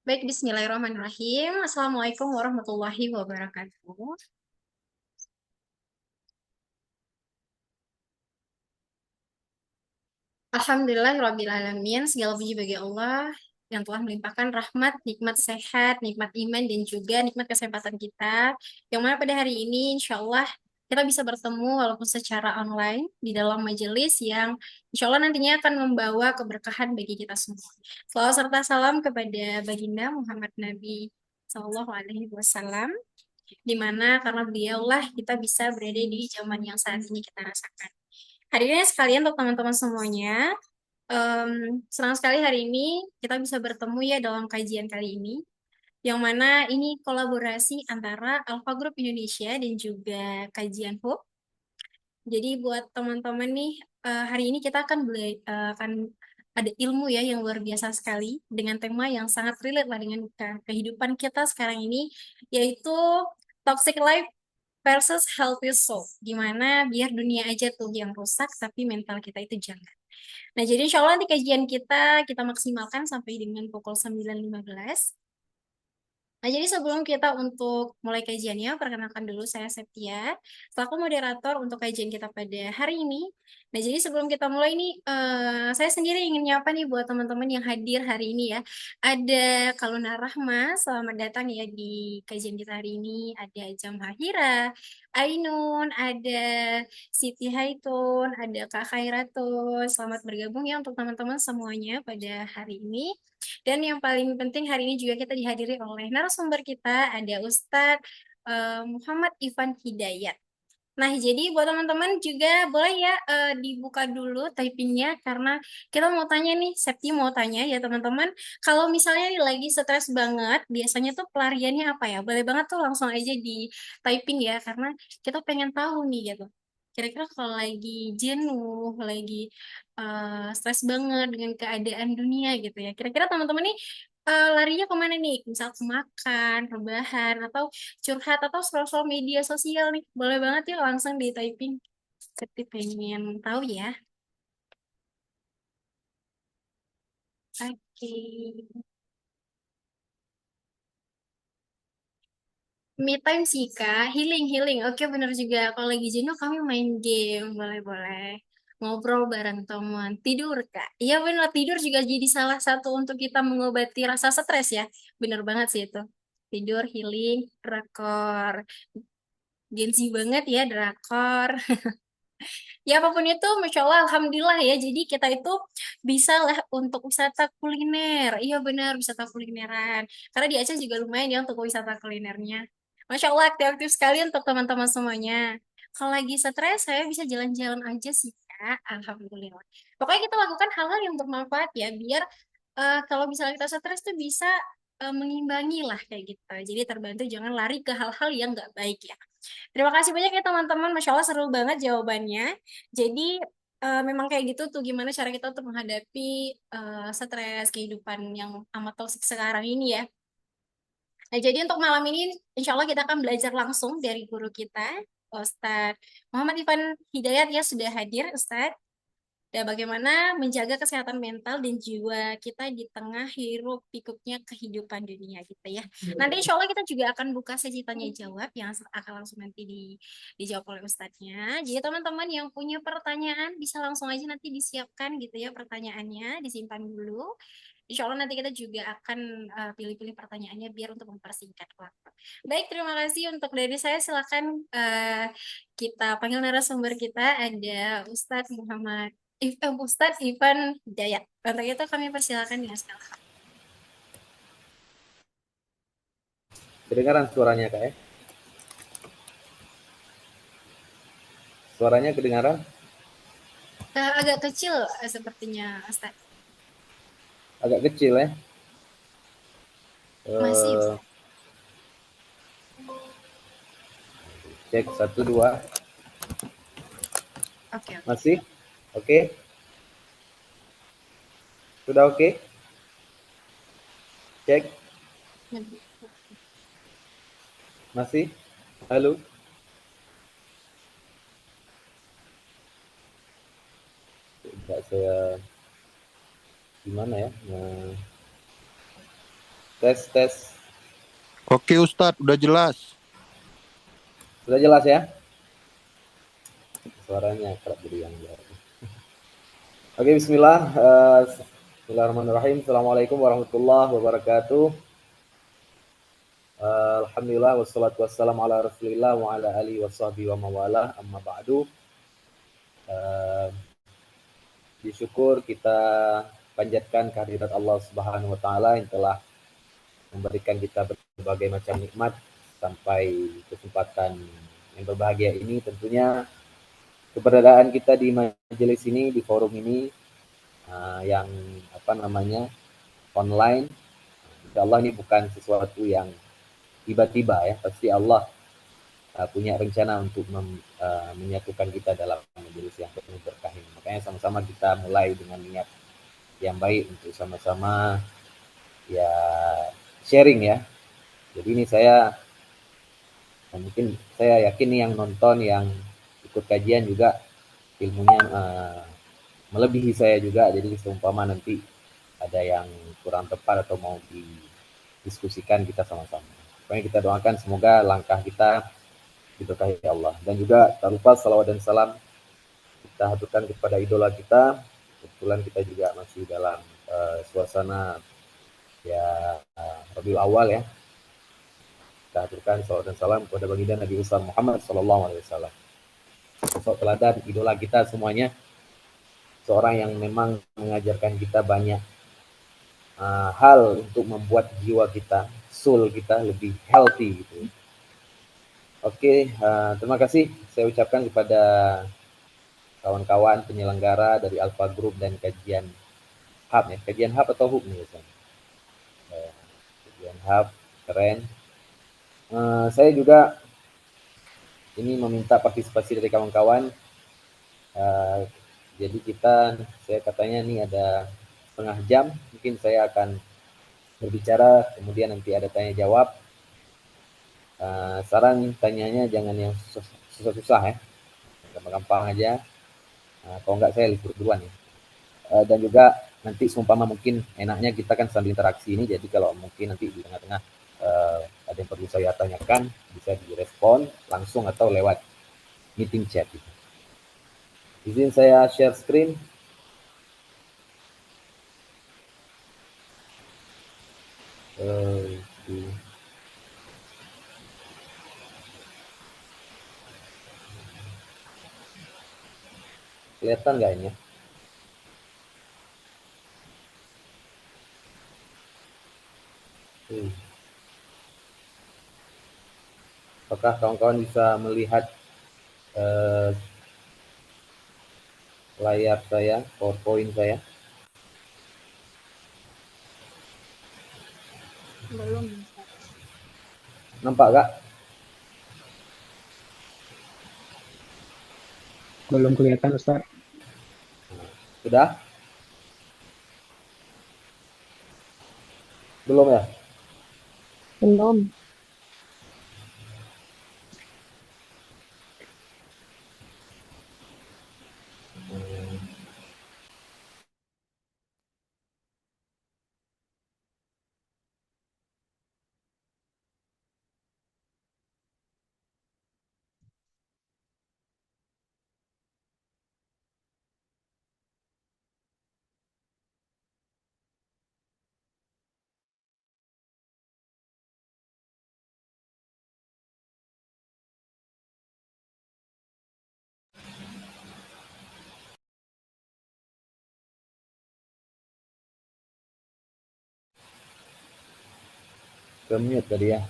Baik, bismillahirrahmanirrahim. Assalamualaikum warahmatullahi wabarakatuh. Alhamdulillahirrahmanirrahim. Segala puji bagi Allah yang telah melimpahkan rahmat, nikmat sehat, nikmat iman, dan juga nikmat kesehatan kita. Yang mana pada hari ini, insya Allah, kita bisa bertemu walaupun secara online di dalam majelis yang insya Allah nantinya akan membawa keberkahan bagi kita semua. Salawat serta salam kepada Baginda Muhammad Nabi Sallallahu Alaihi Wasallam, di mana karena beliaulah kita bisa berada di zaman yang saat ini kita rasakan. Hadirin sekalian untuk teman-teman semuanya, senang sekali hari ini kita bisa bertemu ya dalam kajian kali ini, yang mana ini kolaborasi antara Alpha Group Indonesia dan juga Kajian Hub. Jadi buat teman-teman nih, hari ini kita akan ada ilmu ya yang luar biasa sekali dengan tema yang sangat relate lah dengan kehidupan kita sekarang ini, yaitu toxic life versus healthy soul. Gimana biar dunia aja tuh yang rusak, tapi mental kita itu jangan. Nah, jadi insya Allah nanti kajian kita maksimalkan sampai dengan pukul 9.15. Nah, jadi sebelum kita untuk mulai kajiannya, perkenalkan dulu saya Septia, selaku moderator untuk kajian kita pada hari ini. Nah, jadi sebelum kita mulai ini, saya sendiri ingin nyapa nih buat teman-teman yang hadir hari ini ya. Ada Kaluna Rahma, selamat datang ya di kajian kita hari ini. Ada Jam Hahira, Ainun, ada Siti Haitun, ada Kak Khairatun. Selamat bergabung ya untuk teman-teman semuanya pada hari ini. Dan yang paling penting hari ini juga kita dihadiri oleh narasumber kita, ada Ustadz Muhammad Ivan Hidayat. Nah, jadi buat teman-teman juga boleh ya dibuka dulu typingnya karena kita mau tanya nih, Septi mau tanya ya teman-teman, kalau misalnya nih lagi stres banget, biasanya tuh pelariannya apa ya? Boleh banget tuh langsung aja di typing ya karena kita pengen tahu nih gitu. Kira-kira kalau lagi jenuh, lagi stres banget dengan keadaan dunia gitu ya. Kira-kira teman-teman nih larinya kemana nih? Misal ke makan, rebahan, atau curhat, atau scroll-scroll media sosial nih. Boleh banget ya langsung di typing. Seperti pengen tahu ya. Oke. Me time sih Kak, healing, healing. Oke bener juga. Kalau lagi jenuh kami main game, boleh-boleh. Ngobrol bareng teman, tidur Kak. Iya bener, tidur juga jadi salah satu untuk kita mengobati rasa stres ya. Bener banget sih itu. Tidur, healing, drakor. Gensi banget ya drakor. Ya apapun itu, Masya Allah, Alhamdulillah ya. Jadi kita itu bisa lah untuk wisata kuliner. Iya benar, wisata kulineran. Karena di Aceh juga lumayan ya untuk wisata kulinernya. Masya Allah, aktif-aktif sekali untuk teman-teman semuanya. Kalau lagi stres, saya bisa jalan-jalan aja sih, Kak. Alhamdulillah. Pokoknya kita lakukan hal-hal yang bermanfaat ya, biar kalau misalnya kita stres tuh bisa mengimbangi lah kayak gitu. Jadi terbantu jangan lari ke hal-hal yang nggak baik ya. Terima kasih banyak ya teman-teman. Masya Allah seru banget jawabannya. Jadi memang kayak gitu tuh gimana cara kita untuk menghadapi stres kehidupan yang amat toksik sekarang ini ya. Nah, jadi untuk malam ini insya Allah kita akan belajar langsung dari guru kita, Ustadz Muhammad Ivan Hidayat ya sudah hadir Ustadz. Dan bagaimana menjaga kesehatan mental dan jiwa kita di tengah hiruk pikuknya kehidupan dunia gitu ya. Nanti insya Allah kita juga akan buka sesi tanya jawab yang akan langsung nanti dijawab oleh Ustadznya. Jadi teman-teman yang punya pertanyaan bisa langsung aja nanti disiapkan gitu ya pertanyaannya, disimpan dulu. Insya Allah nanti kita juga akan pilih-pilih pertanyaannya biar untuk mempersingkat waktu. Baik, terima kasih untuk dari saya. Silakan kita panggil narasumber kita ada Ustadz Ustadz Ivan Hidayat. Untuk itu kami persilakan dengan segala. Kedengaran suaranya kak ya? Suaranya kedengaran? Agak kecil sepertinya Ustadz. Agak kecil ya. Masih Eh, Ustadz. Cek satu dua. Oke, oke. Masih? Oke? Sudah oke? Cek. Masih? Halo? Enggak saya gimana ya? Nah, Tes. Oke Ustadz, udah jelas. Sudah jelas ya? Suaranya kerap jadi yang jauh. Oke, bismillah. Bismillahirrahmanirrahim. Assalamualaikum warahmatullahi wabarakatuh. Alhamdulillah wassalatu wassalamu ala Rasulillah wa ala alihi washabbihi wa mawalah. Amma ba'du. Disyukur kita panjatkan kehadirat Allah Subhanahu wa taala yang telah memberikan kita berbagai macam nikmat sampai kesempatan yang berbahagia ini. Tentunya keberadaan kita di majelis ini, di forum ini yang online. Insya Allah ini bukan sesuatu yang tiba-tiba ya, pasti Allah punya rencana untuk menyatukan kita dalam majelis yang penuh berkah ini. Makanya sama-sama kita mulai dengan niat yang baik untuk sama-sama ya sharing ya. Jadi ini mungkin saya yakin nih yang nonton, yang ikut kajian juga ilmunya melebihi saya juga. Jadi seumpama nanti ada yang kurang tepat atau mau didiskusikan, kita sama-sama. Pokoknya kita doakan semoga langkah kita diberkahi Allah. Dan juga tak lupa salawat dan salam kita haturkan kepada idola kita. Kebetulan kita juga masih dalam suasana ya Rabiul Awal ya. Kita haturkan salawat dan salam kepada baginda Nabi besar Muhammad SAW. Sosok teladan idola kita semuanya. Seorang yang memang mengajarkan kita banyak hal untuk membuat jiwa kita, soul kita lebih healthy gitu. Oke, terima kasih saya ucapkan kepada kawan-kawan penyelenggara dari Alpha Group dan Kajian Hub ya. Kajian Hub atau Hub nih biasanya? Kajian Hub, keren. Saya juga ini meminta partisipasi dari kawan-kawan. Jadi saya katanya nih ada setengah jam, mungkin saya akan berbicara, kemudian nanti ada tanya jawab. Saran tanyanya jangan yang susah-susah ya, gampang-gampang aja. Kalau enggak saya libur duluan ya. Dan juga nanti seumpama mungkin enaknya kita kan sambil interaksi ini, jadi kalau mungkin nanti di tengah-tengah ada yang perlu saya tanyakan, bisa direspon langsung atau lewat meeting chat gitu. Izin saya share screen. Kelihatan nggak ini? Apakah kawan-kawan bisa melihat layar saya, PowerPoint saya? Belum. Nampak nggak? Belum kelihatan Ustaz. Sudah? Belum ya? Belum. Ke-mute tadi ya.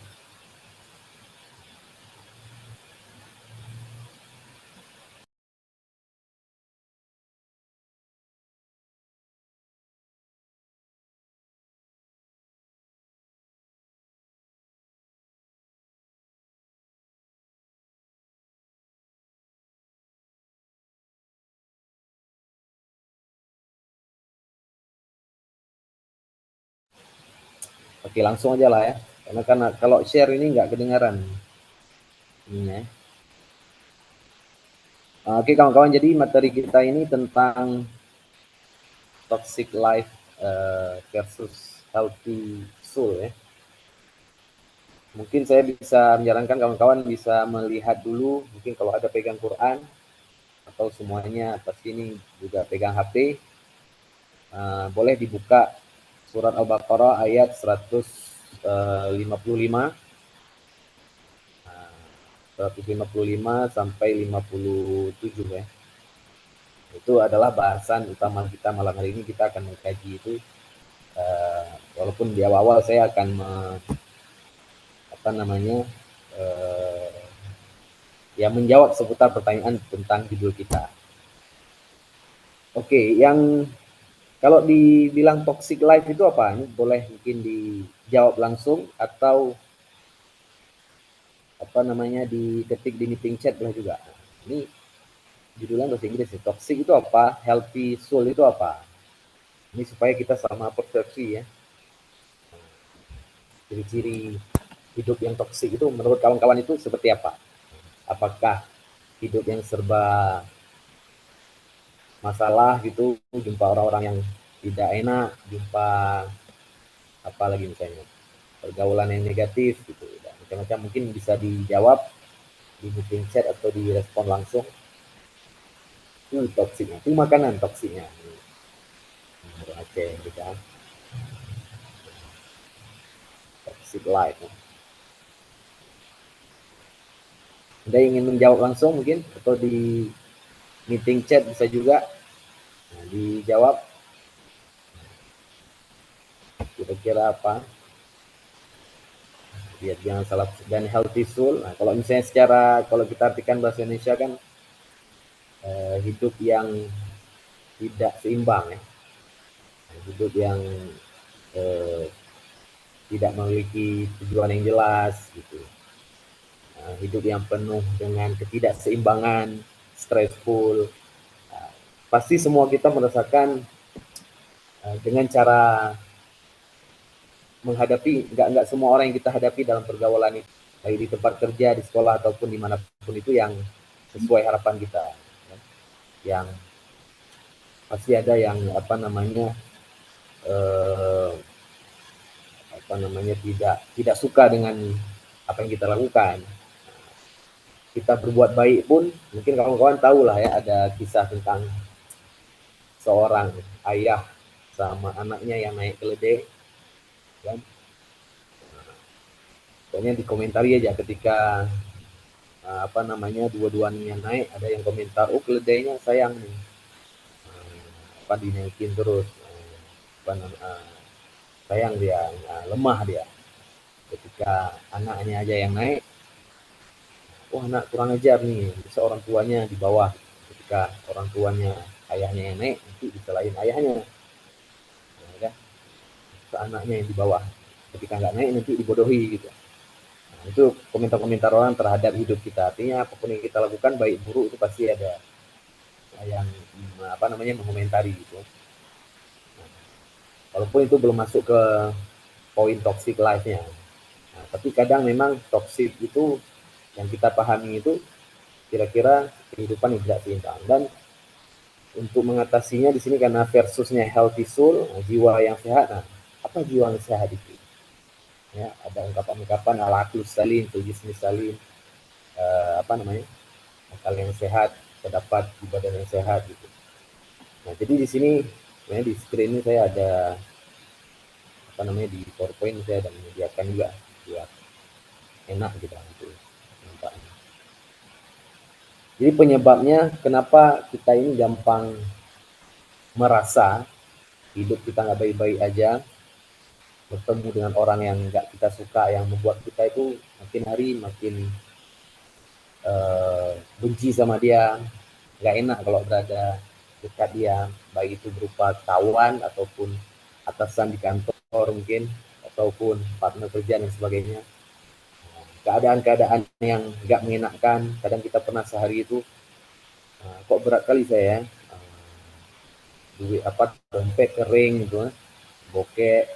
Oke, langsung aja lah ya. Karena kalau share ini nggak kedengaran. Ini ya. Oke kawan-kawan, jadi materi kita ini tentang toxic life versus healthy soul ya. mungkin saya bisa menyarankan kawan-kawan bisa melihat dulu, mungkin kalau ada pegang Quran, atau semuanya pasti ini juga pegang HP, boleh dibuka surat Al-Baqarah ayat 155, 155 sampai 57 ya. Itu adalah bahasan utama kita malam hari ini. Kita akan mengkaji itu, walaupun di awal-awal saya akan ya menjawab seputar pertanyaan tentang judul kita. Oke, yang kalau dibilang toxic life itu apa? Ini boleh mungkin dijawab langsung atau diketik di meeting chat boleh juga. Ini judulnya bahasa Inggris ya. Toxic itu apa? Healthy soul itu apa? Ini supaya kita sama persepsi ya. Ciri-ciri hidup yang toksik itu menurut kawan-kawan itu seperti apa? Apakah hidup yang serba masalah gitu, jumpa orang-orang yang tidak enak, jumpa apa lagi misalnya pergaulan yang negatif gitu, macam-macam, mungkin bisa dijawab di meeting chat atau di respon langsung. Itu toksiknya, itu makanan toksiknya. Oke, gitu kan. Toxic life. Anda ingin menjawab langsung mungkin atau di meeting chat bisa juga. Nah, dijawab kira-kira apa, biar jangan salah. Dan healthy soul, nah, kalau misalnya kalau kita artikan bahasa Indonesia kan hidup yang tidak seimbang ya, hidup yang tidak memiliki tujuan yang jelas gitu, hidup yang penuh dengan ketidakseimbangan, stressful. Pasti semua kita merasakan dengan cara menghadapi, nggak semua orang yang kita hadapi dalam pergaulan itu, baik di tempat kerja, di sekolah ataupun dimanapun itu yang sesuai harapan kita. Yang pasti ada yang tidak suka dengan apa yang kita lakukan. Kita berbuat baik pun, mungkin kawan-kawan tahu lah ya, ada kisah tentang seorang ayah sama anaknya yang naik keledai, kan? Pokoknya dikomentari aja ketika dua-duanya naik, ada yang komentar, oh keledainya sayang nih, dinaikin terus, sayang dia, lemah dia. Ketika anaknya aja yang naik, wah anak kurang ajar nih, bisa orang tuanya di bawah. Ketika orang tuanya, ayahnya yang naik, nanti disalahin ayahnya, ya, anaknya yang di bawah. Ketika nggak naik nanti dibodohi gitu. Nah, itu komentar-komentar orang terhadap hidup kita. Artinya apapun yang kita lakukan, baik buruk, itu pasti ada yang mengomentari gitu. Nah, walaupun itu belum masuk ke poin toxic life-nya. Nah, tapi kadang memang toxic itu yang kita pahami itu kira-kira kehidupan yang tidak seimbang. Dan untuk mengatasinya di sini karena versusnya healthy soul, jiwa yang sehat. Nah, apa jiwa yang sehat itu? Ya, ada ungkapan-ungkapan al-aqlus salim, jismi salim, akal yang sehat, terdapat di badan yang sehat gitu. Nah, jadi di sini di screen ini saya ada di PowerPoint saya ada menyediakan juga biar enak gitu. Jadi penyebabnya kenapa kita ini gampang merasa hidup kita nggak baik-baik aja, bertemu dengan orang yang nggak kita suka, yang membuat kita itu makin hari makin benci sama dia, nggak enak kalau berada dekat dia, baik itu berupa kawan ataupun atasan di kantor mungkin, ataupun partner kerja dan sebagainya. Keadaan-keadaan yang nggak mengenakan, kadang kita pernah sehari itu kok berat kali saya, dompet kering gitu, bokek,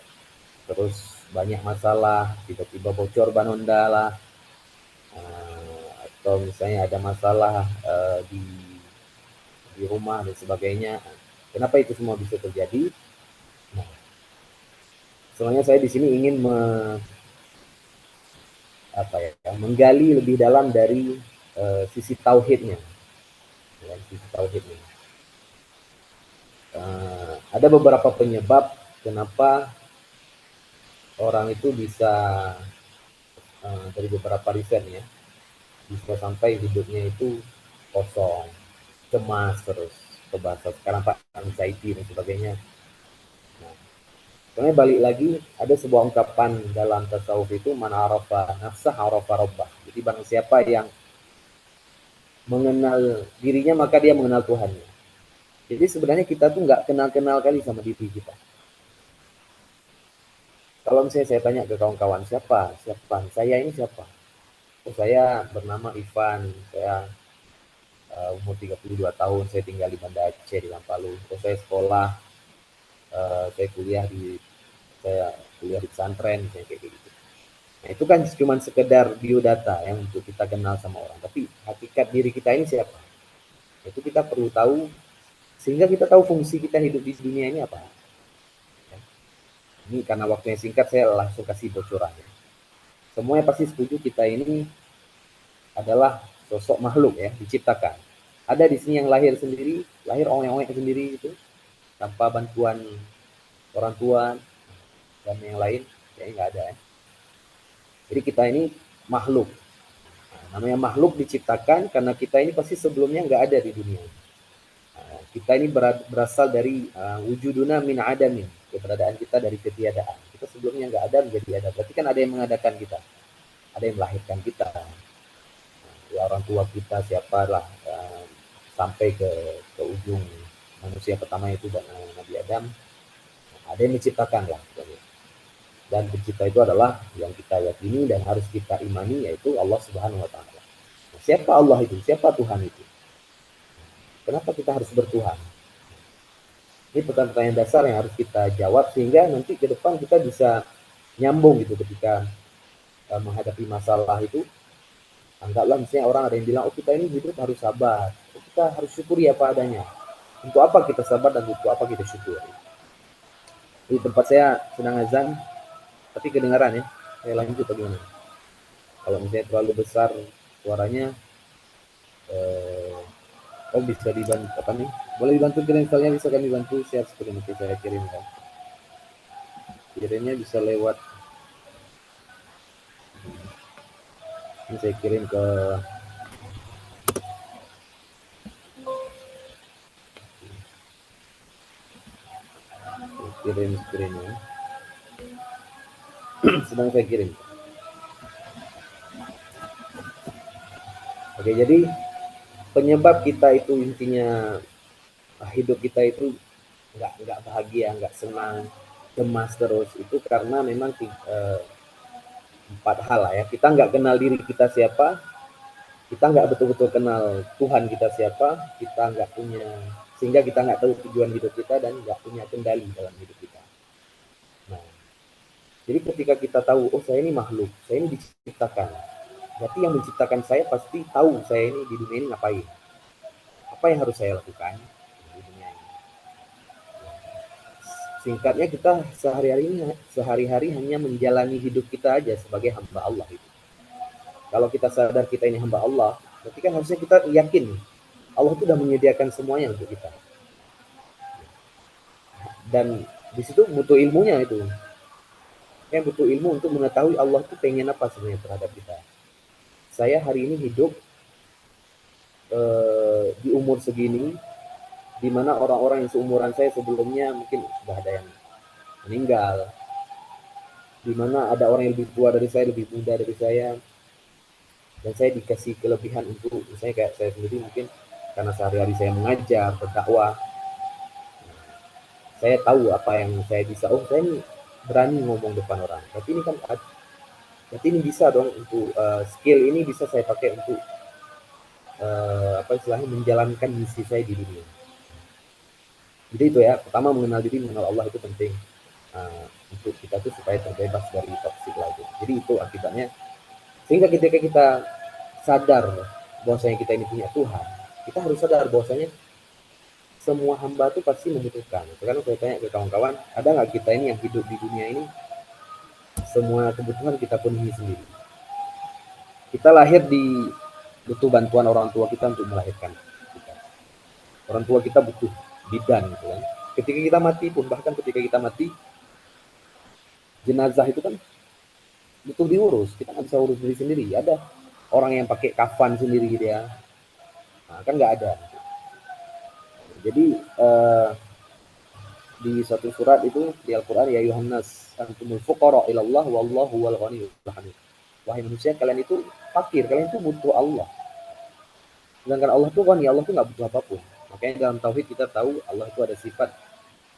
terus banyak masalah, tiba-tiba bocor ban Honda lah, atau misalnya ada masalah di rumah dan sebagainya. Kenapa itu semua bisa terjadi? Nah, sebenarnya saya di sini ingin menggali lebih dalam dari sisi tauhidnya, ya, sisi tauhidnya. Ada beberapa penyebab kenapa orang itu bisa dari beberapa riset ya, bisa sampai hidupnya itu kosong, cemas terus, ke bahasa sekarang Pak, anxiety dan sebagainya. Nah, sebenarnya balik lagi, ada sebuah ungkapan dalam tasawuf itu, man arafa nafsah arafa rabbah. Jadi barang siapa yang mengenal dirinya, maka dia mengenal Tuhannya. Jadi sebenarnya kita tuh nggak kenal-kenal kali sama diri kita. Kalau misalnya saya tanya ke kawan-kawan, siapa? Saya ini siapa? Oh, saya bernama Ivan, saya umur 32 tahun, saya tinggal di Banda Aceh, di Lampalu. Oh, saya sekolah, saya kuliah di pesantren, misalnya kayak gitu. Nah, itu kan cuma sekedar biodata yang untuk kita kenal sama orang. Tapi hakikat diri kita ini siapa? Itu kita perlu tahu, sehingga kita tahu fungsi kita hidup di dunia ini apa. Ini karena waktunya singkat, saya langsung kasih bocoran. Semuanya pasti setuju kita ini adalah sosok makhluk ya, diciptakan. Ada di sini yang lahir sendiri, lahir ongek-ongek sendiri itu, tanpa bantuan orang tua dan yang lain, kayaknya nggak ada ya. Jadi kita ini makhluk. Nah, namanya makhluk diciptakan karena kita ini pasti sebelumnya nggak ada di dunia. Nah, kita ini berasal dari wujuduna min adamin, keberadaan kita dari ketiadaan. Kita sebelumnya nggak ada menjadi ada. Berarti kan ada yang mengadakan kita, ada yang melahirkan kita. Ya, orang tua kita siapalah sampai ke ujung manusia pertama itu Nabi Adam, ada yang menciptakan lah. Dan pencipta itu adalah yang kita yakini dan harus kita imani, yaitu Allah Subhanahu wa Ta'ala. Nah, siapa Allah itu? Siapa Tuhan itu? Kenapa kita harus bertuhan? Ini pertanyaan dasar yang harus kita jawab, sehingga nanti ke depan kita bisa nyambung gitu ketika menghadapi masalah itu. Anggaplah misalnya orang ada yang bilang, oh kita ini hidup harus sabar, oh, kita harus syukuri apa adanya. Untuk apa kita sabar dan untuk apa kita syukur? Di tempat saya sedang azan, tapi kedengaran ya. Saya lanjut bagaimana? Kalau misalnya terlalu besar suaranya, oh bisa dibantu apa nih? Boleh dibantu kirim filenya, bisa kami bantu share screen, nanti saya kirimkan. Kirimnya bisa lewat, ini saya kirim ke kirim screennya. Sedang saya kirim. Oke, jadi penyebab kita itu intinya hidup kita itu nggak bahagia, nggak senang, cemas terus, itu karena memang 4 hal lah ya. Kita nggak kenal diri kita siapa, kita nggak betul-betul kenal Tuhan kita siapa, kita nggak punya, sehingga kita nggak tahu tujuan hidup kita dan nggak punya kendali dalam hidup kita. Nah, jadi ketika kita tahu, oh saya ini makhluk, saya ini diciptakan, berarti yang menciptakan saya pasti tahu saya ini di dunia ini ngapain, apa yang harus saya lakukan di dunia ini. Singkatnya, kita sehari-hari hanya menjalani hidup kita aja sebagai hamba Allah itu. Kalau kita sadar kita ini hamba Allah, berarti kan harusnya kita yakin Allah itu sudah menyediakan semuanya untuk kita. Dan di situ butuh ilmunya itu. Yang butuh ilmu untuk mengetahui Allah itu pengen apa sebenarnya terhadap kita. Saya hari ini hidup di umur segini, di mana orang-orang yang seumuran saya sebelumnya mungkin sudah ada yang meninggal, di mana ada orang yang lebih tua dari saya, lebih muda dari saya, dan saya dikasih kelebihan untuk, misalnya kayak saya sendiri mungkin karena sehari-hari saya mengajar, berdakwah, saya tahu apa yang saya bisa. Oh, saya ini berani ngomong depan orang. Berarti ini kan, berarti ini bisa dong untuk skill ini bisa saya pakai untuk apa istilahnya menjalankan misi saya di dunia. Jadi itu ya, pertama mengenal diri, mengenal Allah itu penting untuk kita tuh supaya terbebas dari toksik lagi. Jadi itu akibatnya. Sehingga ketika kita sadar bahwasanya kita ini punya Tuhan, kita harus sadar bahwasanya semua hamba itu pasti membutuhkan. Sekarang saya tanya ke kawan-kawan, ada nggak kita ini yang hidup di dunia ini semua kebutuhan kita penuhi sendiri? Kita lahir butuh bantuan orang tua kita untuk melahirkan kita. Orang tua kita butuh bidan gitu kan. Ketika kita mati pun, bahkan ketika kita mati, jenazah itu kan butuh diurus. Kita nggak bisa urus diri sendiri. Ada orang yang pakai kafan sendiri dia. Nah, kan nggak ada. Jadi di suatu surat itu di Al-Quran, ya Yohanes antumul fuqara ilallah wallahu wal ghaniyul hamid. Wahai manusia, kalian itu fakir, kalian itu butuh Allah. Sedangkan Allah itu ghani, Allah itu nggak butuh apapun. Makanya dalam tauhid kita tahu Allah itu ada sifat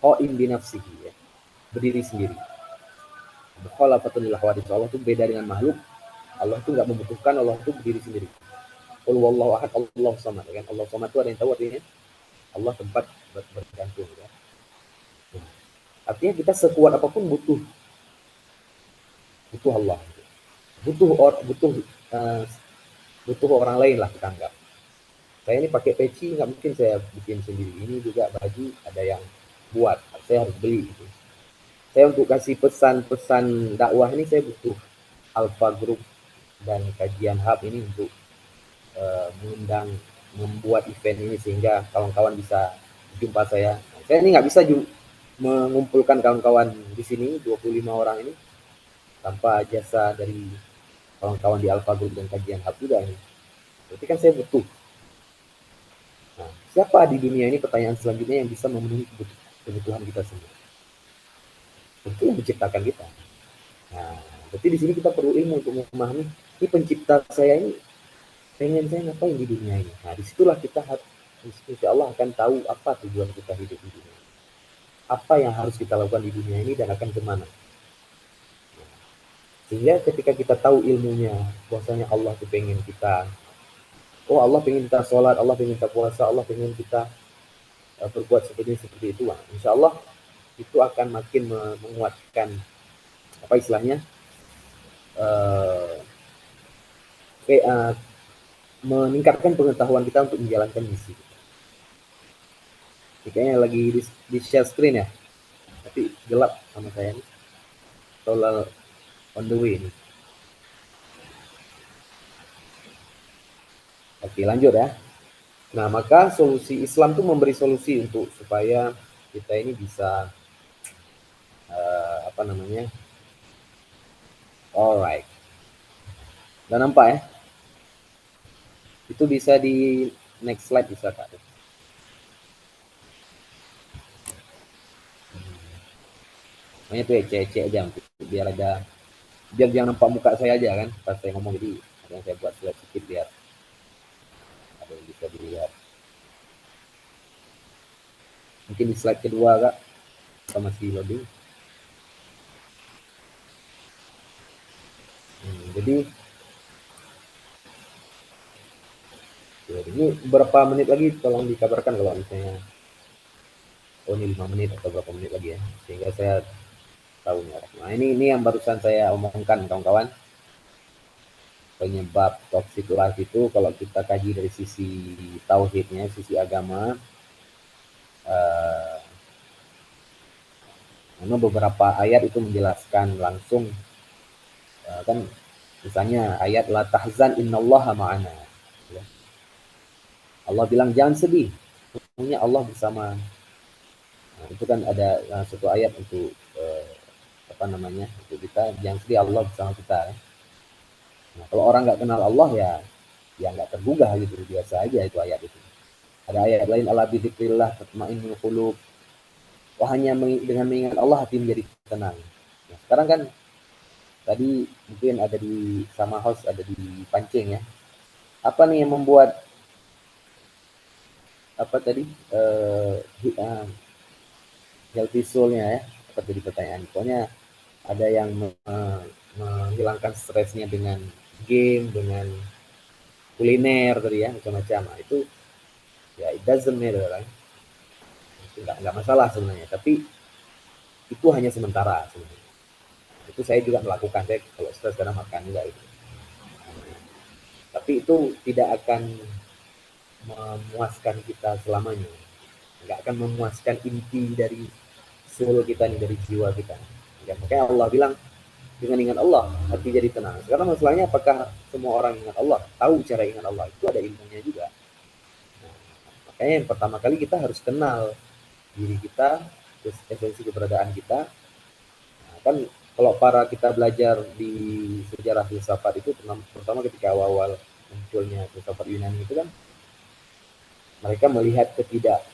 qaim bi nafsihi, ya, berdiri sendiri. Mukhalafatun lil hawadits. Allah itu beda dengan makhluk. Allah itu nggak membutuhkan, Allah itu berdiri sendiri. Qul huwallahu ahad, Allahu samad. Kan Allah samad itu ada yang tahu artinya? Allah tempat bergantung, ya. Artinya kita sekuat apapun butuh Allah, butuh orang lain lah kita anggap. Saya ini pakai peci nggak mungkin saya bikin sendiri. Ini juga baju ada yang buat, saya harus beli gitu. Saya untuk kasih pesan-pesan dakwah ini saya butuh Alpha Group dan kajian hub ini untuk mengundang, membuat event ini sehingga kawan-kawan bisa jumpa saya. Saya ini nggak bisa mengumpulkan kawan-kawan di sini 25 orang ini tanpa jasa dari kawan-kawan di Alpha Group dan kajian hub juga ini. Berarti kan saya butuh. Nah, siapa di dunia ini, pertanyaan selanjutnya, yang bisa memenuhi kebutuhan kita semua? Tentu yang menciptakan kita. Nah, berarti di sini kita perlu ilmu untuk memahami ini pencipta saya ini pengen saya ngapain di dunia ini. Nah, disitulah kita insya Allah akan tahu apa tujuan kita hidup di dunia. Apa yang harus kita lakukan di dunia ini dan akan kemana. Sehingga ketika kita tahu ilmunya, bahwasanya Allah itu pengen kita, Allah pengen kita sholat, Allah pengen kita puasa, Allah pengen kita berbuat seperti itu. Insya Allah itu akan makin menguatkan apa istilahnya, meningkatkan pengetahuan kita untuk menjalankan misi. Kayaknya lagi di share screen ya, tapi gelap sama saya nih. Solar on the way nih. Oke, lanjut ya. Nah, maka solusi Islam itu memberi solusi untuk supaya kita ini bisa alright. Udah nampak ya? Itu bisa di next slide bisa Kak. Makanya tuh ecek-ecek aja biar jangan nampak muka saya aja kan pas saya ngomong, jadi ada yang saya buat slide sedikit biar ada yang bisa dilihat. Mungkin di slide kedua Kak, kita masih loading. Jadi ini berapa menit lagi tolong dikabarkan kalau misalnya ini 5 menit atau berapa menit lagi ya, sehingga saya tahu. Nah, ini yang barusan saya omongkan kawan-kawan, penyebab toxic life itu kalau kita kaji dari sisi tauhidnya, sisi agama, memang beberapa ayat itu menjelaskan langsung, kan misalnya ayat la tahzan innallaha ma'ana, ya. Allah bilang jangan sedih, sesungguhnya Allah bersama. Nah, itu kan ada satu ayat untuk untuk kita jangan sedih, Allah bersama kita. Nah, kalau orang nggak kenal Allah ya nggak tergugah gitu, biasa aja itu ayat itu. Ada ayat lain, ala bidzikrillah tatma'innul qulub. Hanya dengan mengingat Allah hati menjadi tenang. Nah, sekarang kan tadi mungkin ada di sama house, ada di pancing ya. Apa nih yang membuat healthy soul-nya ya? Apa tadi pertanyaan? Pokoknya ada yang menghilangkan stresnya dengan game, dengan kuliner tadi ya, macam-macam. Nah, itu ya it doesn't matter kan. Itu nggak masalah sebenarnya, tapi itu hanya sementara sebenarnya. Itu saya juga melakukan, saya kalau stres karena makan juga itu. Tapi itu tidak akan memuaskan kita selamanya, nggak akan memuaskan inti dari soul kita nih, dari jiwa kita. Ya, makanya Allah bilang dengan ingat Allah, hati jadi tenang. Sekarang masalahnya apakah semua orang ingat Allah, tahu cara ingat Allah, itu ada ilmunya juga. Nah, makanya yang pertama kali kita harus kenal diri kita, esensi keberadaan kita. Nah, kan kalau para kita belajar di sejarah filsafat itu, pertama ketika awal-awal munculnya filsafat Yunani itu kan, mereka melihat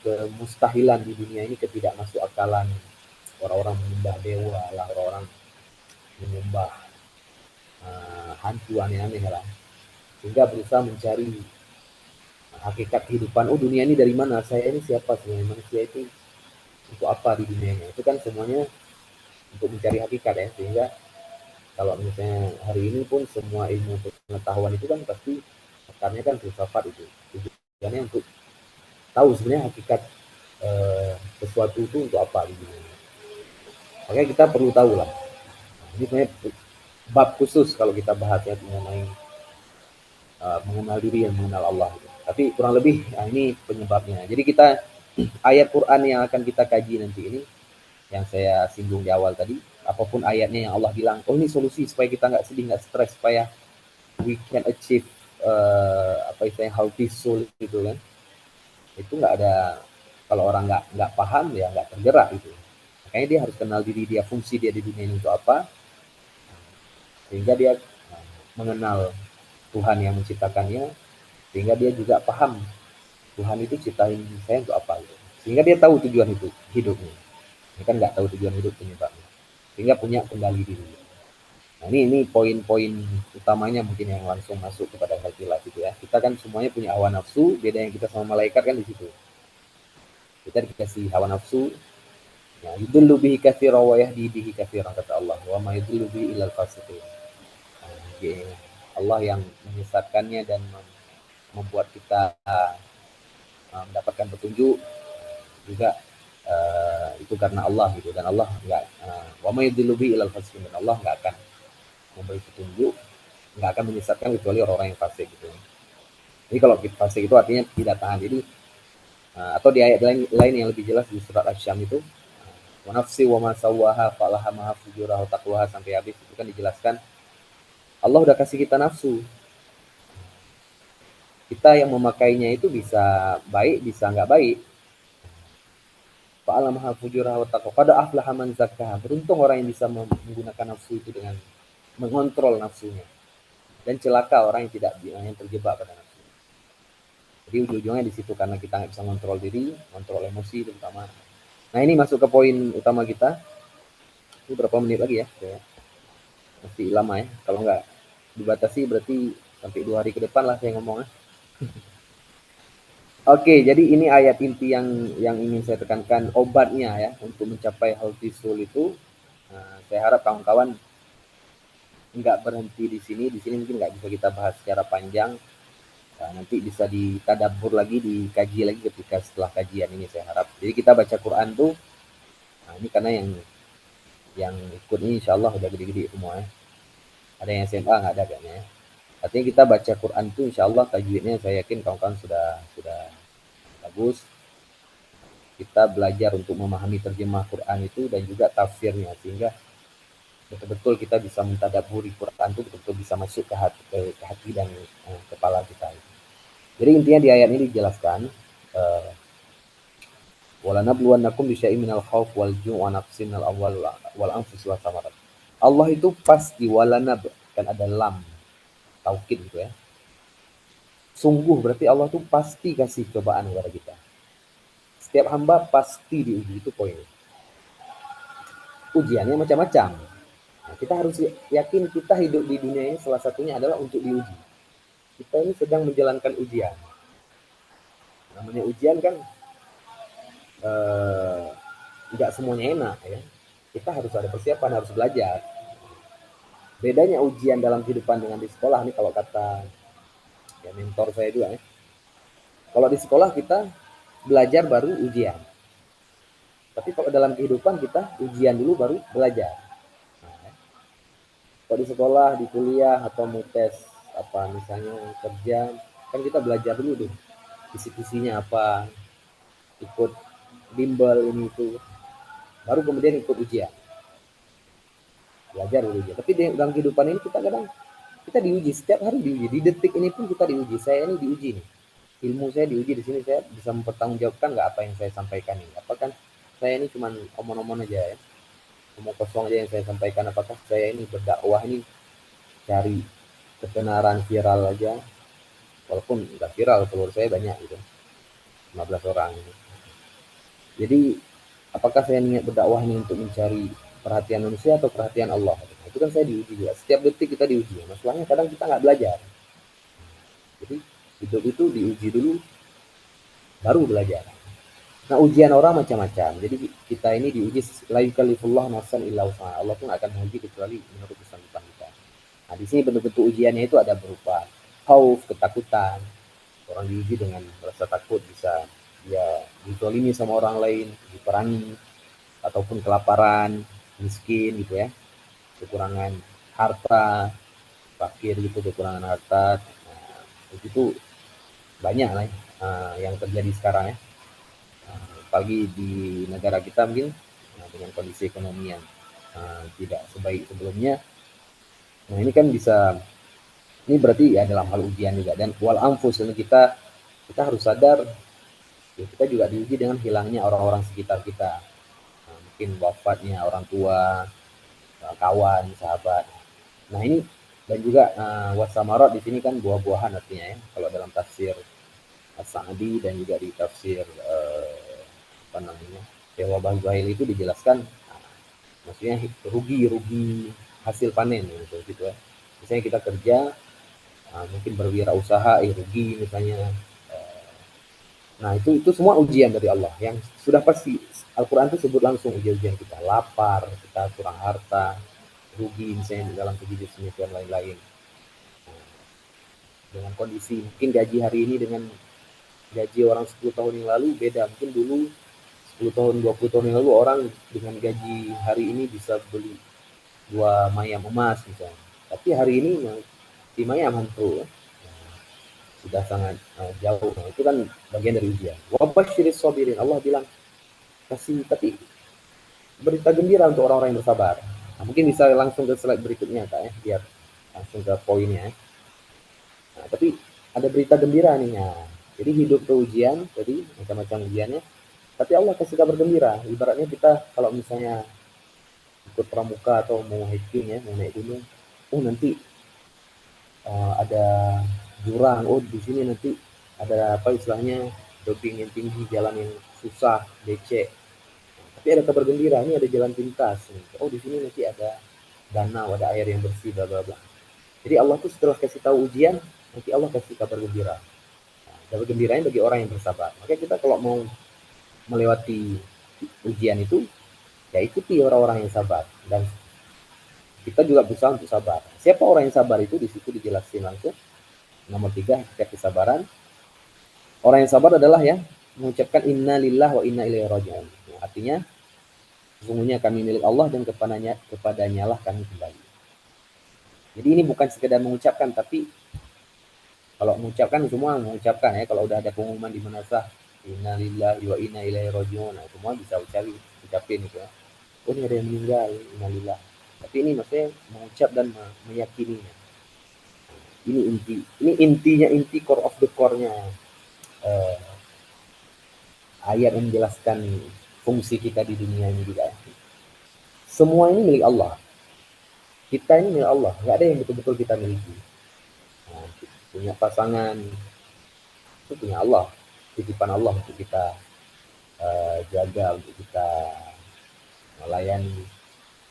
kemustahilan di dunia ini, ketidakmasuk akalan orang-orang menyembah dewa lah, orang-orang menyembah hantu aneh-aneh lah, sehingga berusaha mencari hakikat kehidupan. Oh, dunia ini dari mana? Saya ini siapa sebenarnya? Manusia itu untuk apa di dunia ini? Itu kan semuanya untuk mencari hakikat ya. Sehingga kalau misalnya hari ini pun semua ilmu pengetahuan itu kan pasti akarnya kan filsafat itu. Tujuannya untuk tahu sebenarnya hakikat sesuatu itu untuk apa di dunia ini. Makanya kita perlu tahu lah. Ini sebenarnya bab khusus kalau kita bahas ya mengenai mengenal diri dan mengenal Allah. Tapi kurang lebih ini penyebabnya. Jadi kita ayat Quran yang akan kita kaji nanti ini, yang saya singgung di awal tadi, apapun ayatnya yang Allah bilang, oh ini solusi supaya kita nggak sedih, nggak stres, supaya we can achieve apa istilahnya healthy soul gitu kan. Itu nggak ada, kalau orang nggak paham ya nggak tergerak gitu. Makanya dia harus kenal diri dia, fungsi dia di dunia ini untuk apa, sehingga dia mengenal Tuhan yang menciptakannya, sehingga dia juga paham Tuhan itu ciptain saya untuk apa gitu. Sehingga dia tahu tujuan itu hidupnya. Ini kan nggak tahu tujuan hidup penyebabnya. Sehingga punya kendali diri. Nah, ini poin-poin utamanya mungkin yang langsung masuk kepada khilaf itu ya. Kita kan semuanya punya hawa nafsu, beda yang kita sama malaikat kan di situ. Kita dikasih hawa nafsu. Ya, yudullu bihi katsiran wa yahdi bihi katsiran kata Allah. Wa ma yudullu bihi illal fasiqin. Allah yang menyesatkannya dan membuat kita mendapatkan petunjuk juga itu karena Allah gitu, dan Allah nggak wa may yudillu bi ilal fasiqin, dan Allah nggak akan memberi petunjuk, nggak akan menyesatkan kecuali orang-orang yang fasik gitu. Jadi kalau fasik itu artinya tidak tahan. Jadi atau di ayat lain yang lebih jelas di surat Asy-Syam itu, wa nafsi wa ma sawwaha falahamaha fujuraha taqwaha, sampai habis itu kan dijelaskan Allah udah kasih kita nafsu. Kita yang memakainya itu bisa baik, bisa nggak baik. Fa'alamaha fujuraha wa taqwa. Qad aflaha man zakkaha. Beruntung orang yang bisa menggunakan nafsu itu dengan mengontrol nafsunya. Dan celaka orang yang tidak, yang terjebak pada nafsu. Jadi ujung-ujungnya di situ, karena kita nggak bisa mengontrol diri, mengontrol emosi terutama. Nah, ini masuk ke poin utama kita. Ini berapa menit lagi ya? Masih lama ya. Kalau nggak dibatasi berarti sampai 2 hari ke depan lah saya ngomong. Oke, jadi ini ayat inti yang ingin saya tekankan, obatnya ya untuk mencapai healthy soul itu. Saya harap kawan-kawan nggak berhenti di sini. Di sini mungkin nggak bisa kita bahas secara panjang. Nanti bisa ditadabbur lagi, dikaji lagi ketika setelah kajian ini, saya harap. Jadi kita baca Quran tuh, ini karena yang ikut ini insya Allah udah gede-gede semua ya. Ada yang SMA nggak ada kayaknya ya. Artinya kita baca Quran tuh insya Allah tajwidnya saya yakin kawan-kawan sudah bagus. Kita belajar untuk memahami terjemah Quran itu dan juga tafsirnya, sehingga betul-betul kita bisa mentadabburi Quran itu, betul-betul bisa masuk ke hati dan kepala kita. Jadi intinya di ayat ini dijelaskan, walanabluwannakum bisyai'in minal khauf wal ju' wa naqsin minal amwal wal anfus was samarat. Allah itu pasti, walanab kan ada lam taukid gitu ya. Sungguh berarti Allah tuh pasti kasih cobaan kepada kita. Setiap hamba pasti diuji, itu poin. Ujiannya macam-macam. Nah, kita harus yakin kita hidup di dunia ini salah satunya adalah untuk diuji. Kita ini sedang menjalankan ujian. Namanya ujian kan tidak semuanya enak ya. Kita harus ada persiapan, harus belajar. Bedanya ujian dalam kehidupan dengan di sekolah nih, kalau kata ya mentor saya juga ya. Kalau di sekolah kita belajar baru ujian. Tapi kalau dalam kehidupan kita ujian dulu baru belajar. Nah, kalau di sekolah, di kuliah atau mau tes apa misalnya kerja, kan kita belajar dulu deh kisi-kisinya apa, ikut bimbel ini itu, baru kemudian ikut ujian. belajar ujian. Tapi dalam kehidupan ini kita kadang kita diuji, setiap hari diuji. Di detik ini pun kita diuji. Saya ini diuji nih. Ilmu saya diuji di sini, saya bisa mempertanggungjawabkan nggak apa yang saya sampaikan ini. Apakah saya ini cuma omong-omong aja ya, omong kosong aja yang saya sampaikan. Apakah saya ini berdakwah ini cari kebenaran viral aja, walaupun nggak viral, follower saya banyak gitu, 15 orang. Jadi apakah saya niat berdakwah ini untuk mencari perhatian manusia atau perhatian Allah? Itu kan saya diuji juga. Setiap detik kita diuji. Masalahnya kadang kita nggak belajar. Jadi hidup itu diuji dulu, baru belajar. Nah, ujian orang macam-macam. Jadi kita ini diuji, la yukallifullah nafsan illa wus'aha. Allah pun akan menguji kecuali menurut kesanggupan kita. Nah, di sini bentuk-bentuk ujiannya itu ada berupa khauf, ketakutan. Orang diuji dengan rasa takut, bisa dia dizalimi sama orang lain, diperangi, ataupun kelaparan, miskin gitu ya, kekurangan harta, fakir gitu, kekurangan harta. Nah, itu banyak lah yang terjadi sekarang ya. Apalagi di negara kita mungkin dengan kondisi ekonomi yang tidak sebaik sebelumnya. Nah ini kan bisa, ini berarti ya dalam hal ujian juga. Dan wal anfus, ini kita harus sadar ya, kita juga diuji dengan hilangnya orang-orang sekitar kita. Mungkin wafatnya orang tua, kawan, sahabat. Nah ini, dan juga wasamarat di sini kan buah-buahan artinya ya. Kalau dalam tafsir As-Sa'di dan juga di tafsir apa namanya, Dewa Bahzuhail itu dijelaskan, maksudnya rugi hasil panen gitu ya. Misalnya kita kerja, mungkin berwirausaha, rugi misalnya. Nah itu semua ujian dari Allah yang sudah pasti. Al-Quran itu sebut langsung ujian-ujian kita, lapar, kita kurang harta, rugi misalnya dalam segi bisnis dan lain-lain. Dengan kondisi mungkin gaji hari ini dengan gaji orang 10 tahun yang lalu beda. Mungkin dulu 10 tahun, 20 tahun yang lalu orang dengan gaji hari ini bisa beli 2 mayam emas misalnya. Tapi hari ini di mayam hantu ya. Sudah sangat jauh. Nah, itu kan bagian dari ujian. Wabasyiris sabirin. Allah bilang kasih, tapi berita gembira untuk orang-orang yang bersabar. Nah, mungkin bisa langsung ke slide berikutnya Kak ya, biar langsung ke poinnya. Nah, tapi ada berita gembira nih ya. Jadi hidup ke ujian, jadi macam-macam ujiannya. Tapi Allah kasih kabar gembira. Ibaratnya kita kalau misalnya ikut pramuka atau mau hiking ya, mau naik gunung, nanti ada jurang, di sini nanti ada apa istilahnya, tebing yang tinggi, jalan yang susah, becek. Tapi ada kabar gembira, ini ada jalan pintas. Di sini nanti ada danau, ada air yang bersih, bla bla bla. Jadi Allah tuh setelah kasih tahu ujian, nanti Allah kasih kabar gembira. Kabar gembiranya bagi orang yang bersabar. Makanya kita kalau mau melewati ujian itu, ya ikuti orang-orang yang sabar. Dan kita juga berusaha untuk sabar. Siapa orang yang sabar itu? Di situ dijelasin langsung. Nomor 3, hakikat kesabaran. Orang yang sabar adalah yang mengucapkan inna lillah wa inna ilaihi raji'un. Artinya, sesungguhnya kami milik Allah dan kepadanya lah kami kembali. Jadi ini bukan sekedar mengucapkan, tapi kalau mengucapkan semua mengucapkan ya. Kalau udah ada pengumuman di manasah, inna lillahi wa inna ilaihi raji'un, nah, semua bisa ucapin gitu ya. Ini ada yang meninggal, inna lillah. Tapi ini maksudnya mengucap dan meyakininya. Ini intinya, inti core of the core-nya ayat yang menjelaskan fungsi kita di dunia ini juga. Semua ini milik Allah. Kita ini milik Allah, nggak ada yang betul-betul kita miliki. Nah, punya pasangan itu punya Allah, titipan Allah untuk kita jaga, untuk kita melayani.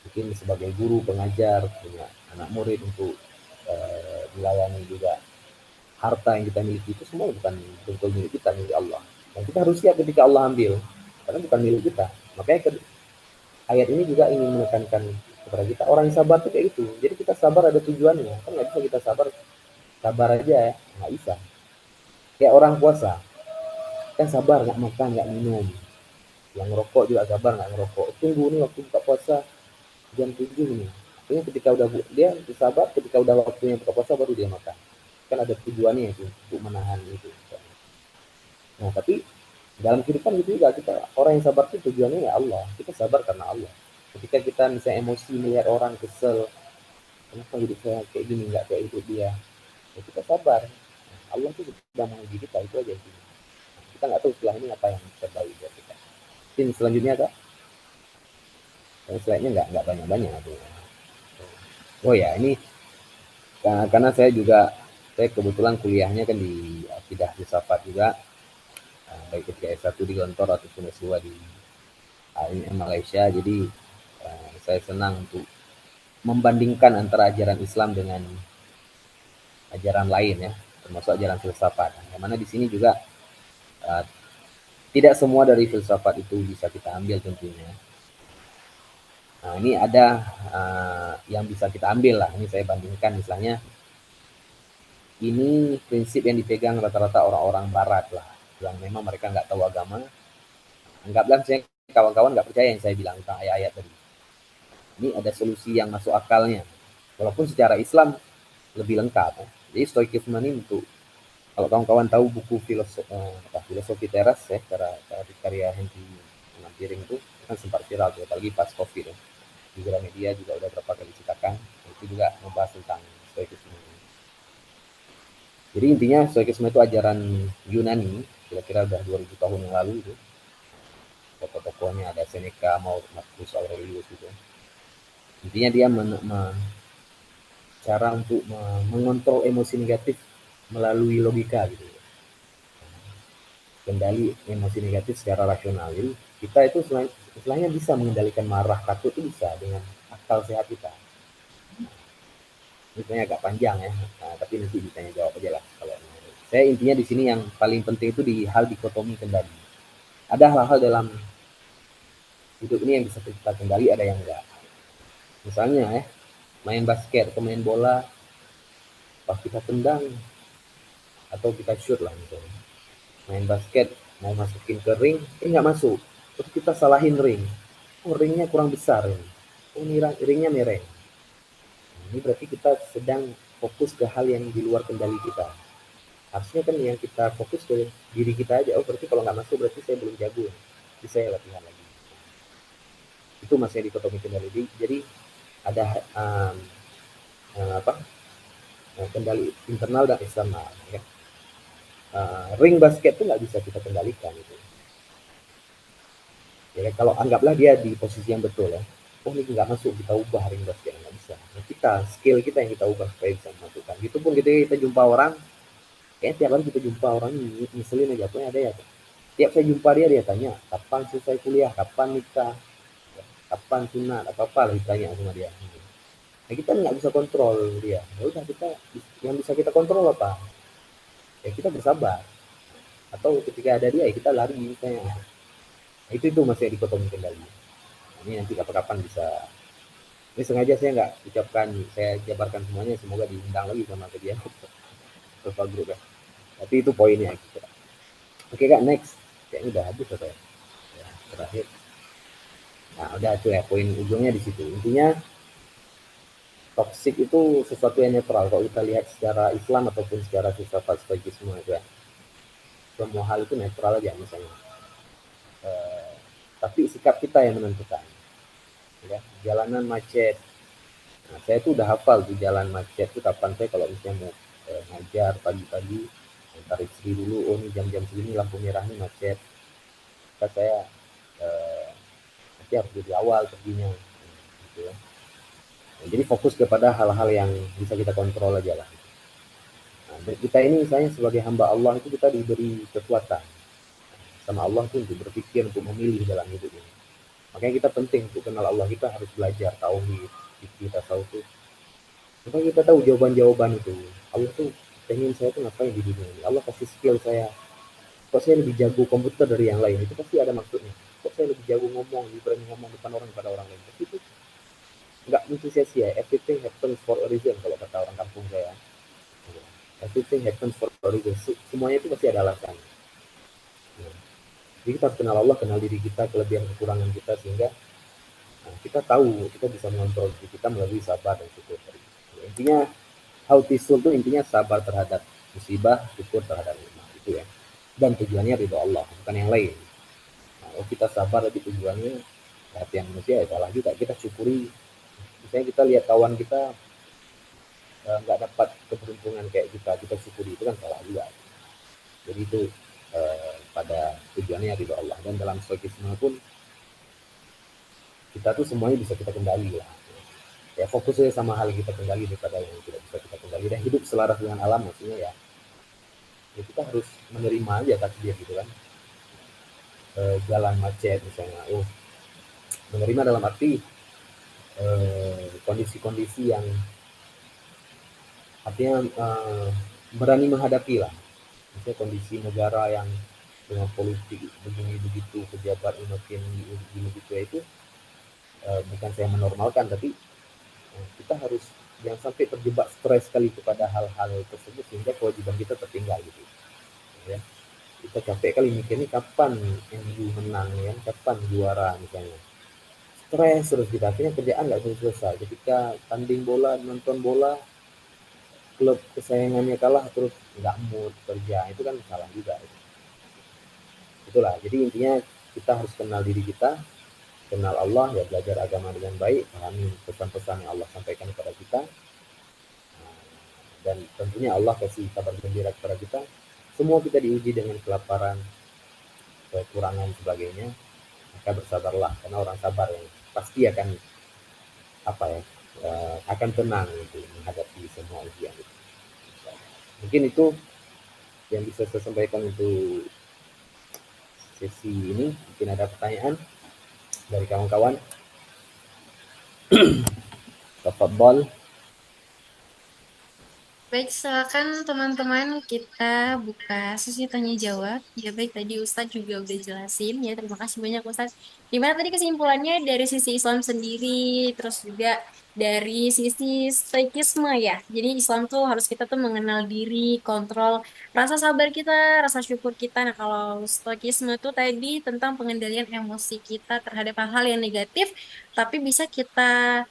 Mungkin sebagai guru, pengajar, punya anak murid untuk dilayani juga. Harta yang kita miliki itu semua bukan betul milik kita, milik Allah. Dan kita harus siap ketika Allah ambil, karena bukan milik kita. Makanya ayat ini juga ingin menekankan kepada kita, orang yang sabar itu kayak gitu. Jadi kita sabar ada tujuannya. Kan nggak bisa kita sabar aja ya, nggak bisa. Kayak orang puasa, kan sabar nggak makan, nggak minum. Yang ngerokok juga sabar nggak ngerokok. Tunggu nih waktu buka puasa jam 7 nih. Artinya ketika udah dia sabar, ketika udah waktunya buka puasa baru dia makan. Kan ada tujuannya itu untuk menahan itu. Nah tapi dalam kehidupan gitu juga, kita orang yang sabar itu tujuannya ya Allah. Kita sabar karena Allah. Ketika kita misalnya emosi melihat orang kesel, kenapa hidup saya kayak gini, nggak kayak hidup dia, ya kita sabar. Allah tuh sedang menguji kita, itu aja sih. Kita nggak tahu setelah ini apa yang terbaik buat kita. Mungkin selanjutnya kak, slide-nya nggak banyak-banyak tuh. Oh ya, ini karena saya kebetulan kuliahnya kan di Akidah Filsafat juga, baik ketika S1 di Gontor ataupun S2 di AIM Malaysia. Jadi saya senang untuk membandingkan antara ajaran Islam dengan ajaran lain ya, termasuk ajaran filsafat. Yang mana di sini juga uh, tidak semua dari filsafat itu bisa kita ambil tentunya. Nah, ini ada yang bisa kita ambil lah. Ini saya bandingkan misalnya, ini prinsip yang dipegang rata-rata orang-orang barat lah, yang memang mereka nggak tahu agama. Anggaplah misalnya kawan-kawan nggak percaya yang saya bilang tentang ayat-ayat tadi. Ini ada solusi yang masuk akalnya. Walaupun secara Islam lebih lengkap. Ya. Jadi stoikisme ini untuk, kalau kawan-kawan tahu buku filosofi teras ya, cara karya Henry Mantiring itu kan sempat viral tuh, apalagi pas COVID ya. Di Gramedia juga udah berapa kali ceritakan, itu juga membahas tentang stoikisme. Jadi intinya stoikisme itu ajaran Yunani, kira-kira udah 2000 tahun yang lalu itu. Tokoh-tokohnya ada Seneca, Marcus Aurelius gitu. Intinya dia cara untuk mengontrol emosi negatif melalui logika gitu. Kendali emosi negatif secara rasional. Jadi kita itu istilahnya bisa mengendalikan marah, takut itu bisa dengan akal sehat kita. Ini agak panjang ya, tapi nanti ditanya jawab aja lah. Kalau saya intinya di sini yang paling penting itu di hal dikotomi kendali. Ada hal-hal dalam hidup ini yang bisa kita kendali, ada yang enggak. Misalnya ya, main basket atau main bola, pas kita tendang atau kita shoot lah misalnya. Main basket mau masukin ke ring, nggak masuk. Terus kita salahin ring. Oh, ringnya kurang besar ini. Oh, ini ringnya mereng. Ini berarti kita sedang fokus ke hal yang di luar kendali kita. Harusnya kan yang kita fokus ke diri kita aja. Oh, berarti kalau nggak masuk berarti saya belum jago. Jadi saya latihan lagi. Itu masih dikotomi kendali. Jadi ada apa? Kendali internal dan eksternal. Ya. Ring basket itu nggak bisa kita kendalikan itu. Ya, kalau anggaplah dia di posisi yang betul ya. Oh, ini nggak masuk, kita ubah ring basket, nggak bisa. Nah, skill kita yang kita ubah supaya bisa masukkan. Gitu pun ketika kita jumpa orang, kayak tiap hari kita jumpa orang ini ngeselin aja, pokoknya ada ya. Tiap saya jumpa dia tanya, kapan selesai kuliah, kapan nikah, kapan sunat, apa lah ditanya sama dia. Nah, kita nggak bisa kontrol dia. Ya udah, kita yang bisa kita kontrol apa? Ya kita bersabar. Atau ketika ada dia, ya kita lari misalnya. Nah, itu masih dikotomi kendali. Ini nanti kapan-kapan bisa. Ini sengaja saya nggak ucapkan, saya jabarkan semuanya, semoga diundang lagi sama dia ke grup ya. Tapi itu poinnya gitu. Oke kak, next. Kayaknya udah habis atau ya? Terakhir. Nah udah itu ya, poin ujungnya di situ. Intinya toxic itu sesuatu yang netral. Kalau kita lihat secara Islam ataupun secara filsafat stoikisme itu ya, semua hal itu netral aja misalnya. Tapi sikap kita yang menentukan. Ya, jalanan macet. Nah, saya tuh udah hafal tuh jalan macet tuh kapan saya kalau misalnya mau ngajar pagi-pagi, antar istri dulu, oh ini jam-jam segini lampu merah nih macet. Maka saya nanti harus dari awal perginya. Gitu ya. Nah, jadi fokus kepada hal-hal yang bisa kita kontrol aja lah. Nah, kita ini misalnya sebagai hamba Allah itu kita diberi kekuatan sama Allah tuh untuk berpikir, untuk memilih dalam hidup ini. Makanya kita penting untuk kenal Allah, kita harus belajar tauhid, fikih, tasawuf. Supaya kita tahu jawaban-jawaban itu. Allah tuh pengen saya tuh ngapain di dunia ini. Allah kasih skill saya. Kok saya lebih jago komputer dari yang lain? Itu pasti ada maksudnya. Kok saya lebih jago ngomong, lebih berani ngomong depan orang pada orang lain? Tapi itu nggak mungkin sia-sia. Everything happens for a reason kalau kata orang kampung saya. Everything happens for a reason. Semuanya itu pasti ada alasan. Jadi kita harus kenal Allah, kenal diri kita, kelebihan kekurangan kita, sehingga kita tahu, kita bisa mengontrol diri kita melalui sabar dan syukur. Intinya healthy soul itu intinya sabar terhadap musibah, syukur terhadap nikmat itu ya. Dan tujuannya ridho Allah, bukan yang lain. Nah, kalau kita sabar, tapi tujuannya perhatian manusia, ya salah juga. Kita syukuri, misalnya kita lihat kawan kita nggak dapat keberuntungan kayak kita syukuri, itu kan salah juga. Jadi itu pada tujuannya ridho Allah. Dan dalam stoikisme pun kita tuh semuanya bisa kita kendali lah. Ya fokus aja sama hal yang kita kendali daripada yang tidak bisa kita kendali, dan hidup selaras dengan alam. Maksudnya ya, ya kita harus menerima aja takdir gitu kan. Jalan macet misalnya, menerima dalam arti kondisi-kondisi yang artinya berani menghadapi lah. Misalnya kondisi negara yang dengan politik begini begitu, pejabat makin begini begitu, ya itu bukan saya menormalkan, tapi kita harus jangan sampai terjebak stres sekali kepada hal-hal tersebut sehingga kewajiban kita tertinggal gitu ya. Kita capek kali mikir ini kapan MU menang ya, kapan juara misalnya, stres terus kita, akhirnya kerjaan nggak selesai. Ketika tanding bola, nonton bola, klub kesayangannya kalah terus nggak mood kerja, itu kan salah juga. Itulah, jadi intinya kita harus kenal diri kita, kenal Allah, ya belajar agama dengan baik, pahami pesan-pesan yang Allah sampaikan kepada kita, dan tentunya Allah kasih kabar gembira kepada kita. Semua kita diuji dengan kelaparan, kekurangan sebagainya, maka bersabarlah, karena orang sabar yang pasti akan apa ya, akan tenang gitu, menghadapi semua ujian itu. Mungkin itu yang bisa saya sampaikan untuk sesi ini. Mungkin ada pertanyaan dari kawan-kawan. Tafadhol. Baik, silakan teman-teman kita buka sesi tanya jawab. Ya baik, tadi Ustadz juga udah jelasin ya. Terima kasih banyak Ustadz. Gimana tadi kesimpulannya dari sisi Islam sendiri, terus juga dari sisi stoikisme ya. Jadi Islam tuh harus kita tuh mengenal diri, kontrol rasa sabar kita, rasa syukur kita. Nah kalau stoikisme tuh tadi tentang pengendalian emosi kita terhadap hal-hal yang negatif, tapi bisa kita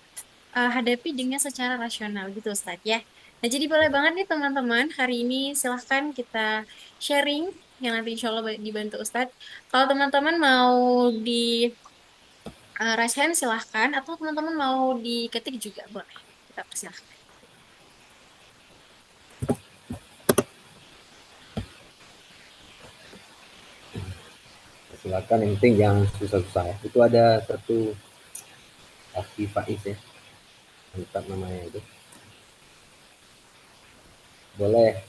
hadapi dengan secara rasional gitu Ustadz ya. Nah jadi boleh banget nih teman-teman, hari ini silahkan kita sharing yang nanti insya Allah dibantu Ustadz. Kalau teman-teman mau di raise hand silahkan, atau teman-teman mau diketik juga boleh. Kita persilahkan. Silakan, yang penting jangan susah-susah ya. Itu ada satu Akhi Faiz ya, mantap namanya itu. Boleh,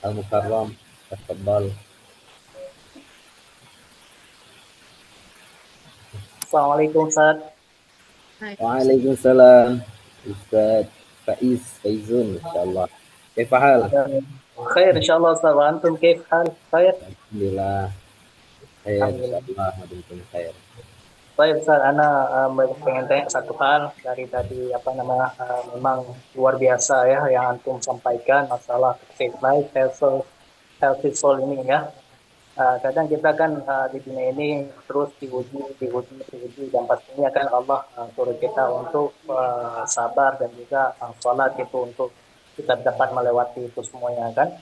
Al-Mukarram, tafadhal. Assalamualaikum Ustaz. Waalaikumsalam, Ustaz Faiz Faizun, insyaallah. Kaifa hal? Khair insyaallah Ustaz. Wa antum kaif hal? Khair. Alhamdulillah. Khair, Alhamdulillah. insyaallah, madumtum khair. Baik Ustaz, ana pengen tanya satu hal dari tadi memang luar biasa ya yang antum sampaikan masalah faith life, healthy soul ini ya. Kadang kita kan di dunia ini terus diuji dan pastinya kan Allah suruh kita untuk sabar dan juga sholat itu untuk kita dapat melewati itu semuanya kan.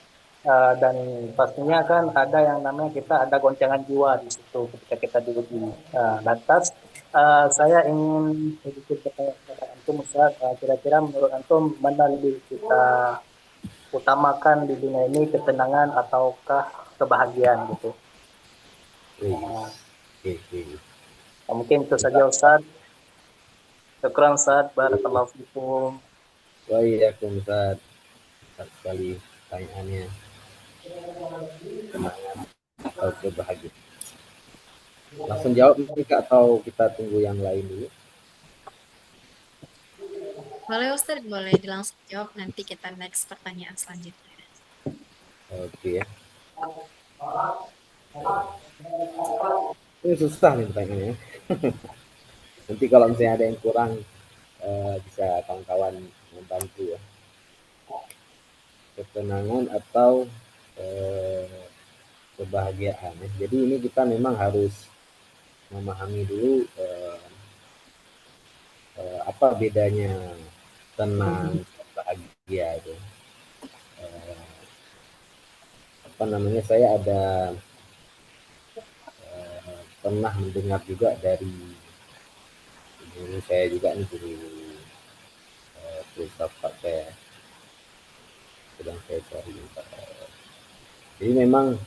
Dan pastinya kan ada yang namanya kita ada goncangan jiwa di situ ketika kita diuji. Lantas saya ingin sedikit bertanya kepada antum Ustaz, kira-kira menurut antum mana lebih kita utamakan di dunia ini, ketenangan ataukah kebahagiaan gitu? Oke. Mungkin itu saja Ustaz. Syukran Ustaz, barakallahu fikum. Waalaikumsalam, Ustaz sekali pertanyaannya. Semangat atau kebahagiaan? Langsung jawab nih Kak, atau kita tunggu yang lain dulu? Boleh Ustadz, boleh langsung jawab, nanti kita next pertanyaan selanjutnya. Oke ya. Ini susah nih pertanyaannya. Nanti kalau misalnya ada yang kurang, bisa kawan-kawan membantu ya. Ketenangan atau kebahagiaan. Jadi ini kita memang harus memahami dulu apa bedanya tenang dan bahagia itu. Saya ada pernah mendengar juga dari Guru saya juga nih, guru filsafat saya sedang saya cari. Jadi memang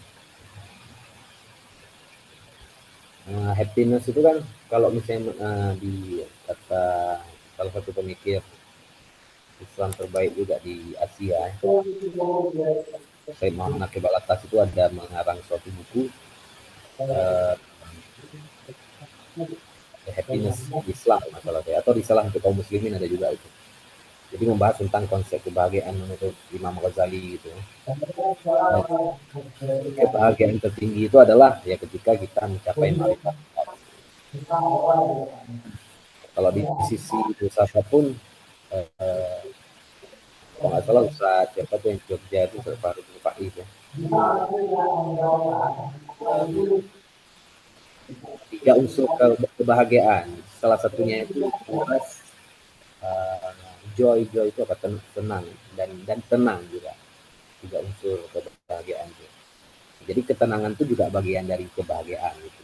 happiness itu kan kalau misalnya di kata salah satu pemikir Islam terbaik juga di Asia, Said Muhammad Naqib Al-Atas, itu ada mengarang suatu buku happiness Islam masalah saya, atau risalah untuk kaum muslimin ada juga itu. Jadi membahas tentang konsep kebahagiaan menurut Imam Ghazali gitu. Kebahagiaan tertinggi itu adalah ya ketika kita mencapai marifat. Kalau di sisi filsafat pun kalau nggak salah Ustaz siapa tuh yang Jogja itu Ustaz Farid Faiz ya. Tiga unsur kebahagiaan, salah satunya itu puas, joy itu apa, tenang dan tenang juga, tiga unsur kebahagiaan itu. Jadi ketenangan itu juga bagian dari kebahagiaan gitu.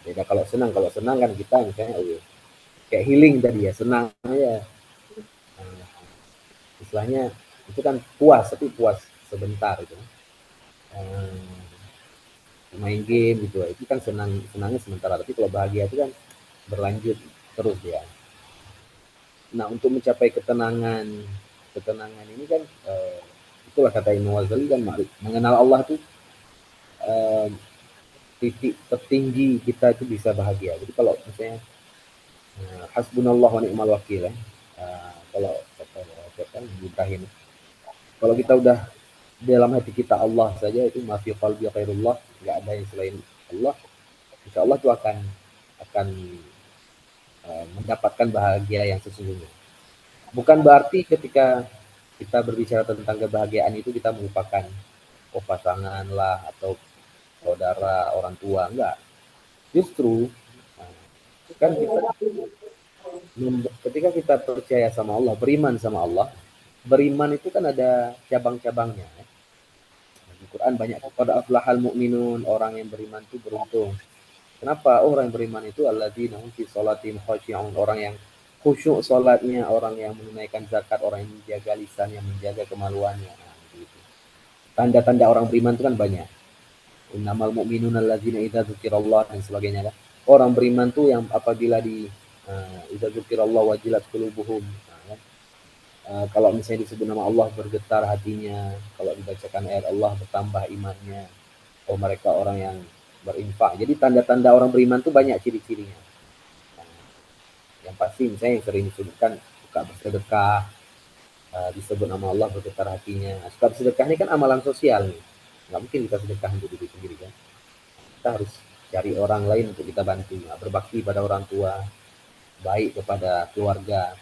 Beda kalau senang kan kita misalnya kayak healing tadi ya, senang aja, istilahnya itu kan puas, tapi puas sebentar itu. Main game gitu, itu kan senangnya sementara, tapi kalau bahagia itu kan berlanjut terus ya. Nah, untuk mencapai ketenangan ini kan itulah kata Imam Ghazali kan, mengenal Allah itu titik tertinggi kita itu bisa bahagia. Jadi kalau misalnya hasbunallah wa ni'mal wakil ya. Kalau kata Ibrahim, kalau kita udah dalam hati kita Allah saja, itu ma fi qalbi khairullah, enggak ada yang selain Allah, insyaallah itu akan mendapatkan bahagia yang sesungguhnya. Bukan berarti ketika kita berbicara tentang kebahagiaan itu kita melupakan pasangan lah atau saudara, orang tua, enggak. Justru kan ketika kita percaya sama Allah, beriman sama Allah, beriman itu kan ada cabang-cabangnya. Di Quran banyak, qad aflahal mu'minun, orang yang beriman itu beruntung. Kenapa? Orang yang beriman itu alladzina hum fi sholatihim khashi'un, orang yang khusyuk sholatnya, orang yang menunaikan zakat, orang yang menjaga lisannya, menjaga kemaluannya. Nah, gitu. Tanda-tanda orang beriman itu kan banyak. Innamal mu'minuna alladzina idza dzukirallah dan sebagainya kan. Orang beriman tuh yang apabila di idza dzukirallah wajilat qulubuhum. Nah, kalau misalnya disebut nama Allah bergetar hatinya, kalau dibacakan ayat Allah bertambah imannya. Oh, mereka orang yang berinfak. Jadi tanda-tanda orang beriman tuh banyak ciri-cirinya. Yang pasti misalnya yang sering disebutkan suka bersedekah, disebut nama Allah bergetar hatinya. Suka bersedekah ini kan amalan sosial nih, nggak mungkin kita sedekah untuk diri sendiri kan, kita harus cari orang lain untuk kita bantu, berbakti pada orang tua, baik kepada keluarga.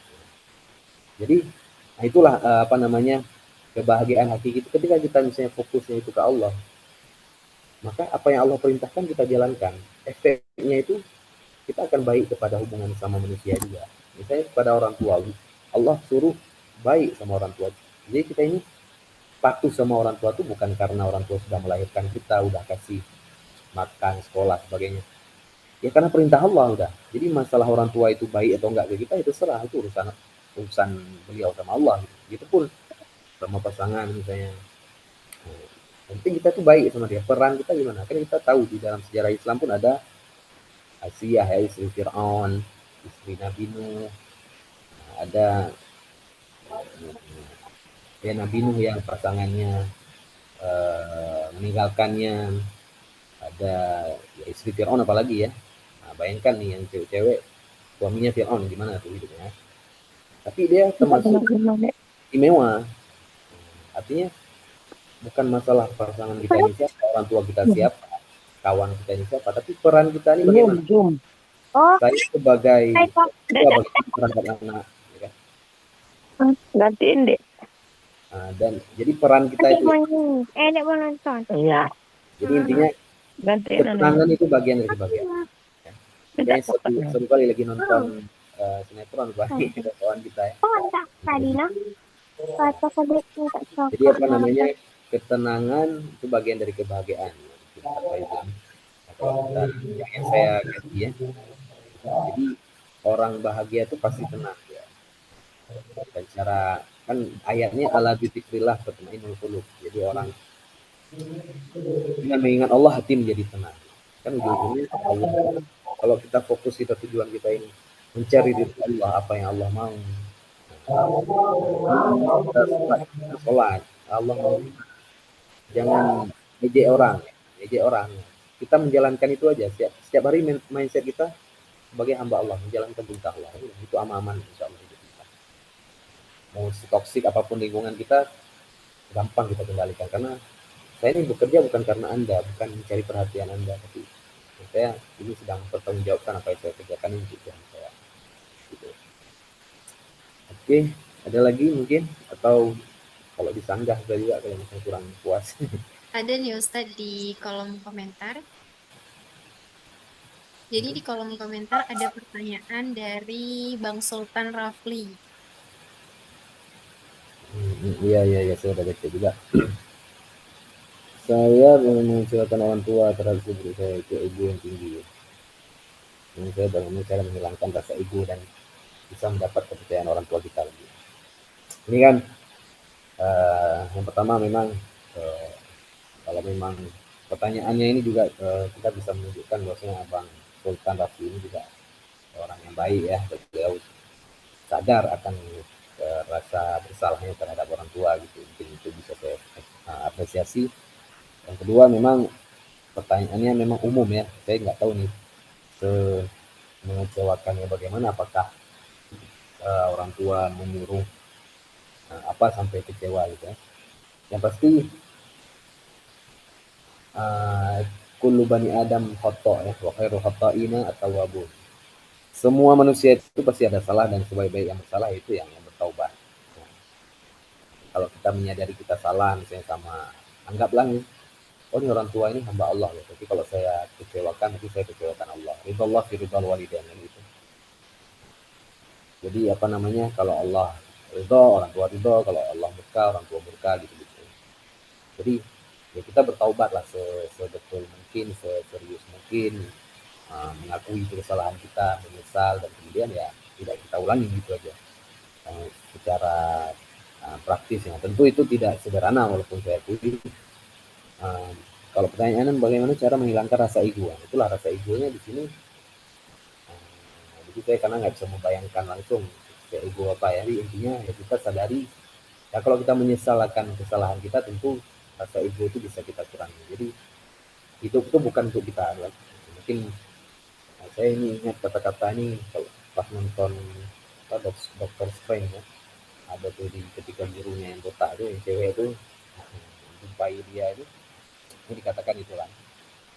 Jadi itulah kebahagiaan hati kita ketika kita misalnya fokusnya itu ke Allah, maka apa yang Allah perintahkan kita jalankan, efeknya itu kita akan baik kepada hubungan sama manusia juga. Misalnya kepada orang tua, Allah suruh baik sama orang tua. Jadi kita ini patuh sama orang tua itu bukan karena orang tua sudah melahirkan kita, udah kasih makan, sekolah, sebagainya. Ya karena perintah Allah udah. Jadi masalah orang tua itu baik atau enggak ke kita itu serah, itu urusan beliau sama Allah. Gitu pun sama pasangan misalnya. Penting kita tuh baik sama dia. Peran kita gimana? Kan kita tahu di dalam sejarah Islam pun ada Asiyah ya, istri Fir'aun, istri Nabi Nuh, ada ya Nabi Nuh yang pasangannya meninggalkannya, ada ya, istri Fir'aun apalagi ya. Nah, bayangkan nih yang cewek-cewek suaminya Fir'aun gimana tuh hidupnya. Tapi dia termasuk istimewa. Artinya bukan masalah pasangan kita ini siapa, orang tua kita siapa, kawan kita ini siapa, tapi peran kita ini bagaimana. Saya sebagai terhadap anak, ya kan? Gantiin deh. Dan jadi peran kita itu, Dek mau nonton. Iya. jadi intinya ketenangan itu bagian dari kebahagiaan. Saya seru kali lagi nonton sinetron banyak kawan kita ya. Jadi ketenangan itu bagian dari kebahagiaan. Apa itu? Yang saya ganti ya. Jadi orang bahagia itu pasti tenang ya. Dan cara kan ayatnya ala bidzikrillah tatma'innul qulub. Jadi orang dengan mengingat Allah hati menjadi tenang. Kan ujung-ujungnya Allah, kalau kita fokus kita tujuan kita ini mencari ridho Allah, apa yang Allah mau. Kita sholat, Allah mau jangan ejek orang, ejek orang. Kita menjalankan itu aja. Setiap hari mindset kita sebagai hamba Allah, menjalankan perintah Allah. Itu aman-aman insya Allah hidup kita. Mau toksik apapun lingkungan kita, gampang kita kendalikan. Karena saya ini bekerja bukan karena Anda, bukan mencari perhatian Anda, tapi saya ini sedang bertanggungjawabkan apa yang saya kerjakan ini tujuan saya. Gitu. Oke, ada lagi mungkin atau kalau disanggah juga kalau misalnya kurang puas. Ada nih Ustadz di kolom komentar. Jadi di kolom komentar ada pertanyaan dari Bang Sultan Rafli. Iya iya iya, saya udah baca juga. Saya mengecewakan orang tua terhadap ibu saya, itu ego yang tinggi. Ini saya bagaimana cara menghilangkan rasa ego dan bisa mendapat kepercayaan orang tua kita lagi. Ini kan yang pertama memang eh, kalau memang pertanyaannya ini juga kita bisa menunjukkan bahwasanya Abang Sultan Rafi ini juga orang yang baik ya, beliau sadar akan rasa bersalahnya terhadap orang tua gitu. Mungkin itu bisa saya apresiasi. Yang kedua memang pertanyaannya memang umum ya. Saya nggak tahu nih mengecewakannya bagaimana. Apakah orang tua menyuruh apa sampai kecewa gitu ya. Yang pasti kullu bani Adam khata' ya, wa khairu khata'ina at-tawwabun. Semua manusia itu pasti ada salah dan sebaik-baik yang bersalah itu yang bertaubat. Nah, kalau kita menyadari kita salah misalnya sama anggaplah nih, oh ini orang tua ini hamba Allah ya. Tapi kalau saya kecewakan, nanti saya kecewakan Allah. Ridallah fi ridal walidain gitu. Jadi apa namanya, kalau Allah ridho, orang tua ridho, kalau Allah murka, orang tua murka gitu-gitu. Jadi ya kita bertaubat lah sebetul mungkin, serius mungkin, mengakui kesalahan kita, menyesal, dan kemudian ya tidak kita ulangi gitu aja. Secara praktis ya. Tentu itu tidak sederhana walaupun saya akui. Kalau pertanyaan bagaimana cara menghilangkan rasa ego, itulah rasa egonya di sini. Jadi saya karena nggak bisa membayangkan langsung ego apa ya. Jadi intinya ya kita sadari ya kalau kita menyesalkan kesalahan kita tentu rasa ego itu bisa kita kurangi. Jadi hidup itu bukan untuk kita. Mungkin saya ini ingat kata-kata ini kalau pas nonton Dokter Strange ya, ada tuh di ketika gurunya yang botak itu yang cewek itu jumpai dia itu dikatakan itulah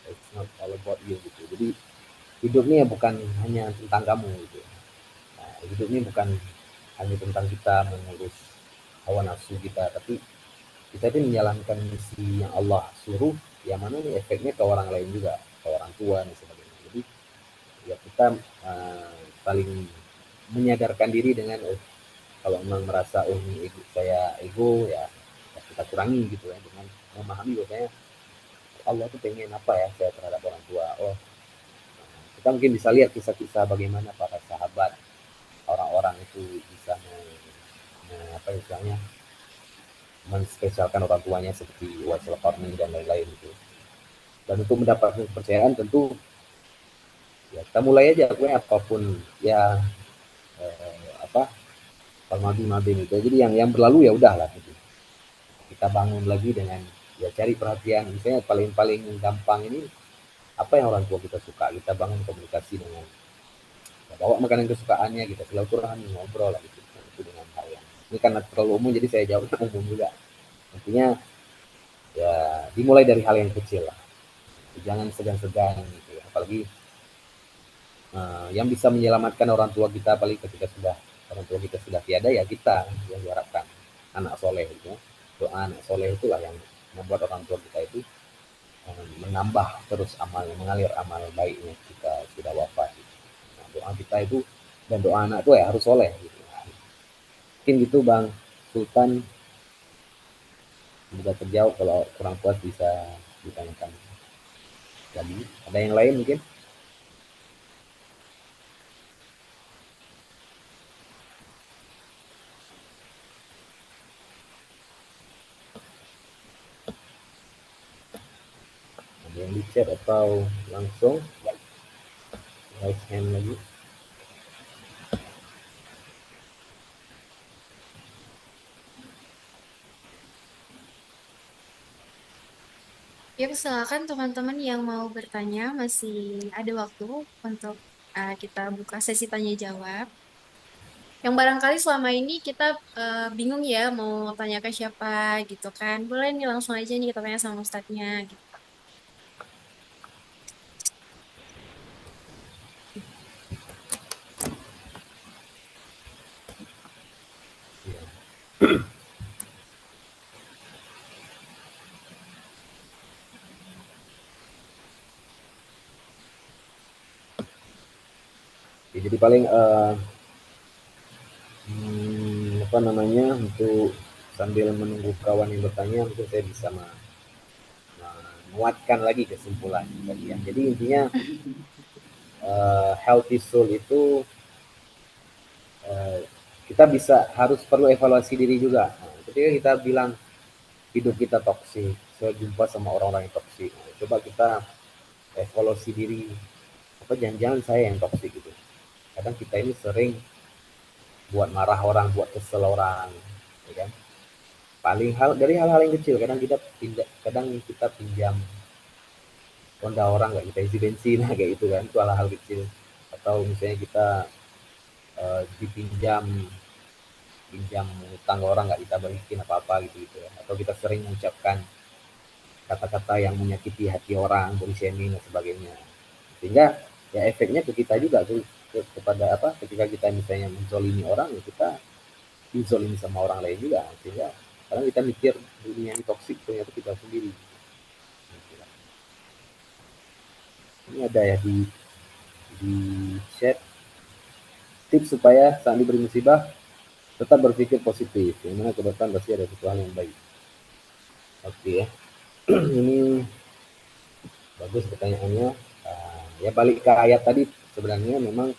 it's not all about you gitu. Jadi hidup ini ya bukan hanya tentang kamu gitu. Nah, hidup ini bukan hanya tentang kita mengurus hawa nafsu kita, tapi kita ini menjalankan misi yang Allah suruh, yang mana ini efeknya ke orang lain juga, ke orang tua dan sebagainya. Jadi ya kita saling menyadarkan diri dengan kalau memang merasa ini saya ego ya kita kurangi gitu ya, dengan memahami bahwasanya Allah tuh pengen apa ya saya terhadap orang tua. Oh, kita mungkin bisa lihat kisah-kisah bagaimana para sahabat orang-orang itu bisa apa istilahnya menspesialkan orang tuanya seperti Uwais al-Qarni dan lain-lain gitu. Dan untuk mendapatkan kepercayaan tentu ya kita mulai aja gue apapun ya apa Nabi itu. Jadi yang berlalu ya udahlah gitu. Kita bangun lagi dengan ya cari perhatian. Misalnya paling gampang ini apa yang orang tua kita suka, kita bangun komunikasi dengan ya, bawa makanan kesukaannya, kita silaturahmi ngobrol lah gitu. Itu dengan hal yang ini karena terlalu umum jadi saya jawabnya umum juga. Intinya ya dimulai dari hal yang kecil lah, jangan segan-segan gitu ya. Apalagi yang bisa menyelamatkan orang tua kita paling ketika orang tua kita sudah tiada ya kita yang diharapkan anak soleh itu. Doa anak soleh itulah yang membuat orang tua kita itu menambah terus amal, mengalir amal baiknya kita sudah wafat gitu. Nah, doa kita itu dan doa anak itu ya harus soleh gitu. Mungkin gitu Bang Sultan, semoga terjawab. Kalau kurang puas bisa ditanyakan lagi. Ada yang lain mungkin? yang di chat atau langsung raise hand lagi. Ya, silakan teman-teman yang mau bertanya, masih ada waktu untuk kita buka sesi tanya jawab. Yang barangkali selama ini kita bingung ya mau tanya ke siapa gitu kan. Boleh nih langsung aja nih kita tanya sama ustadznya gitu. Ya, jadi paling apa namanya, untuk sambil menunggu kawan yang bertanya mungkin saya bisa menguatkan lagi kesimpulan tadi ya. Jadi intinya healthy soul itu kita harus perlu evaluasi diri juga. Nah, ketika kita bilang hidup kita toksik, saya jumpa sama orang-orang yang toksik, coba kita evaluasi diri, apa jangan-jangan saya yang toksik gitu. Kadang kita ini sering buat marah orang, buat kesel orang, ya kan? Dari hal-hal yang kecil, kadang kita pinjam Honda orang nggak kita isi bensin kayak gitu kan, itu hal-hal kecil. Atau misalnya kita dipinjam pinjam utang orang nggak kita balikin apa-apa gitu ya. Atau kita sering mengucapkan kata-kata yang menyakiti hati orang, body shaming dan sebagainya. Sehingga ya efeknya ke kita juga tuh, kepada apa, ketika kita misalnya menzolimi orang, ya kita dizolimi sama orang lain juga. Sehingga kadang kita mikir dunia ini toksik, ternyata kita sendiri. Ini ada ya di chat, tips supaya saat diberi musibah tetap berpikir positif, yang mana ke depan pasti ada sesuatu hal yang baik. Oke ya. Ini bagus pertanyaannya. Ya balik ke ayat tadi, sebenarnya memang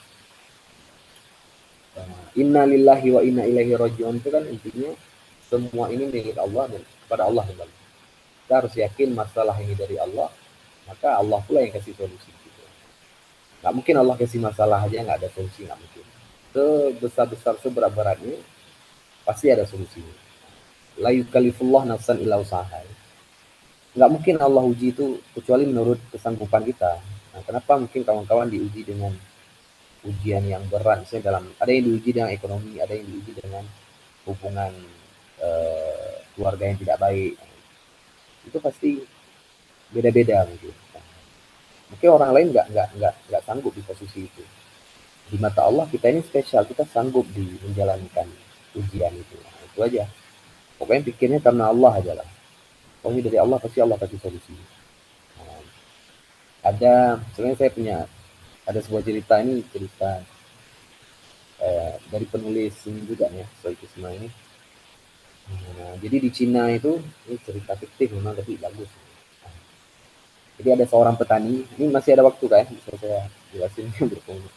inna lillahi wa inna ilaihi rajiun itu kan intinya semua ini milik Allah dan kepada Allah kembali. Kita harus yakin masalah ini dari Allah, maka Allah pula yang kasih solusi. Gitu. Nggak mungkin Allah kasih masalah aja nggak ada solusi, nggak mungkin. Sebesar-besar seberat-beratnya pasti ada solusinya. La yukallifullah nafsan illa usaha. Nggak mungkin Allah uji itu kecuali menurut kesanggupan kita. Nah, kenapa mungkin kawan-kawan diuji dengan ujian yang berat? Misalnya ada yang diuji dengan ekonomi, ada yang diuji dengan hubungan keluarga yang tidak baik. Itu pasti beda-beda mungkin. Mungkin orang lain nggak sanggup di posisi itu. Di mata Allah kita ini spesial, kita sanggup menjalankan ujian itu. Nah, itu aja. Pokoknya pikirnya karena Allah aja lah. Pokoknya dari Allah pasti Allah kasih solusi. Nah, sebenarnya saya ada sebuah cerita dari penulis ini juga ya, Stoikisme ini. Nah, jadi di Cina itu, ini cerita fiktif memang tapi bagus. Jadi ada seorang petani, ini masih ada waktu kan, bisa saya jelasin berpunyi.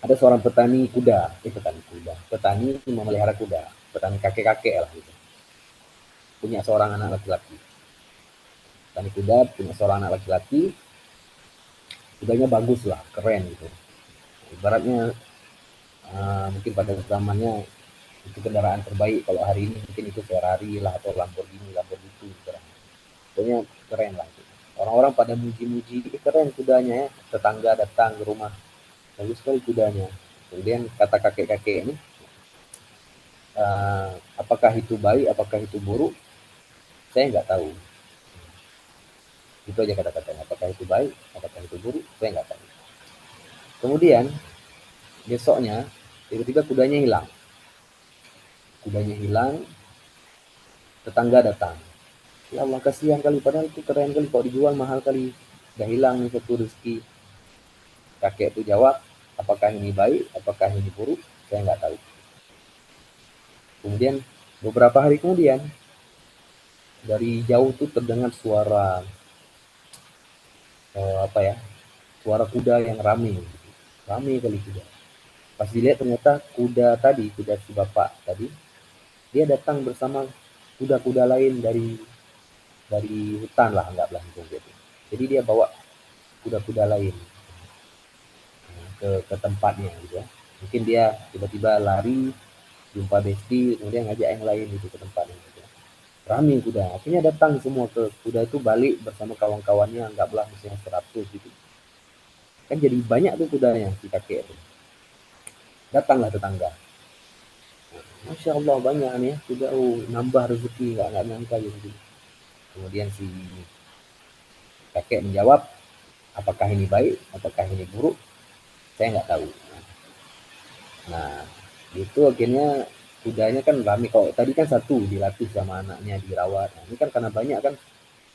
Ada seorang petani memelihara kuda, petani kakek-kakek lah gitu. Punya seorang anak laki-laki. Petani kuda punya seorang anak laki-laki, kudanya bagus lah, keren gitu. Ibaratnya mungkin pada zamannya itu kendaraan terbaik, kalau hari ini mungkin itu Ferrari lah atau Lamborghini itu pokoknya keren lah gitu. Orang-orang pada muji-muji, keren kudanya ya. Tetangga datang ke rumah, bagus sekali kudanya. Kemudian kata kakek-kakek ini, apakah itu baik, apakah itu buruk, saya nggak tahu. Itu aja kata-katanya, apakah itu baik, apakah itu buruk, saya nggak tahu. Kemudian besoknya tiba-tiba kudanya hilang, tetangga datang, ya Allah kasihan kali, padahal itu keren kali, kok dijual mahal kali, udah hilang nih satu rezeki. Kakek itu jawab, apakah ini baik, apakah ini buruk, saya nggak tahu. Kemudian beberapa hari kemudian dari jauh tuh terdengar suara suara kuda yang rame kali kuda. Pas dilihat ternyata kuda si bapak tadi, dia datang bersama kuda-kuda lain dari dari hutan lah, anggaplah gitu. Jadi dia bawa kuda-kuda lain ke tempatnya gitu ya. Mungkin dia tiba-tiba lari, jumpa besti, kemudian ngajak yang lain gitu ke tempatnya gitu. Rame kuda, akhirnya datang semua ke kuda itu, balik bersama kawan-kawannya, anggaplah misalnya 100 gitu. Kan jadi banyak tuh kudanya si kakek itu. Datanglah tetangga. Masya Allah banyak nih ya, kuda, nambah rezeki, nggak nyangka gitu. Kemudian si kakek menjawab, apakah ini baik, apakah ini buruk, saya nggak tahu. Nah, itu akhirnya kudanya kan rame. Kalau tadi kan satu dilatih sama anaknya, dirawat. Nah, ini kan karena banyak kan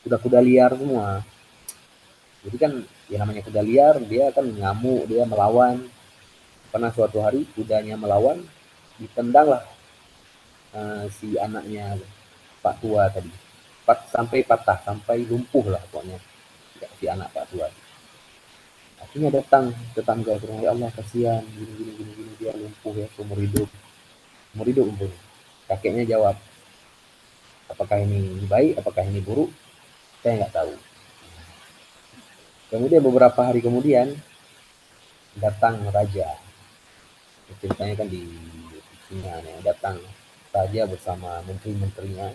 kuda-kuda liar semua. Jadi kan ya namanya kuda liar, dia kan ngamuk, dia melawan. Pernah suatu hari kudanya melawan, ditendanglah si anaknya Pak Tua tadi. Sampai patah, sampai lumpuh lah pokoknya si anak Pak Tua. Akhirnya datang tetangga, ya Allah kasihan, gini, dia lumpuh ya seumur hidup. Seumur hidup lumpuh. Kakeknya jawab, apakah ini baik, apakah ini buruk, saya nggak tahu. Kemudian beberapa hari kemudian datang raja. Ceritanya kan di Cina ya, datang raja bersama menteri-menterinya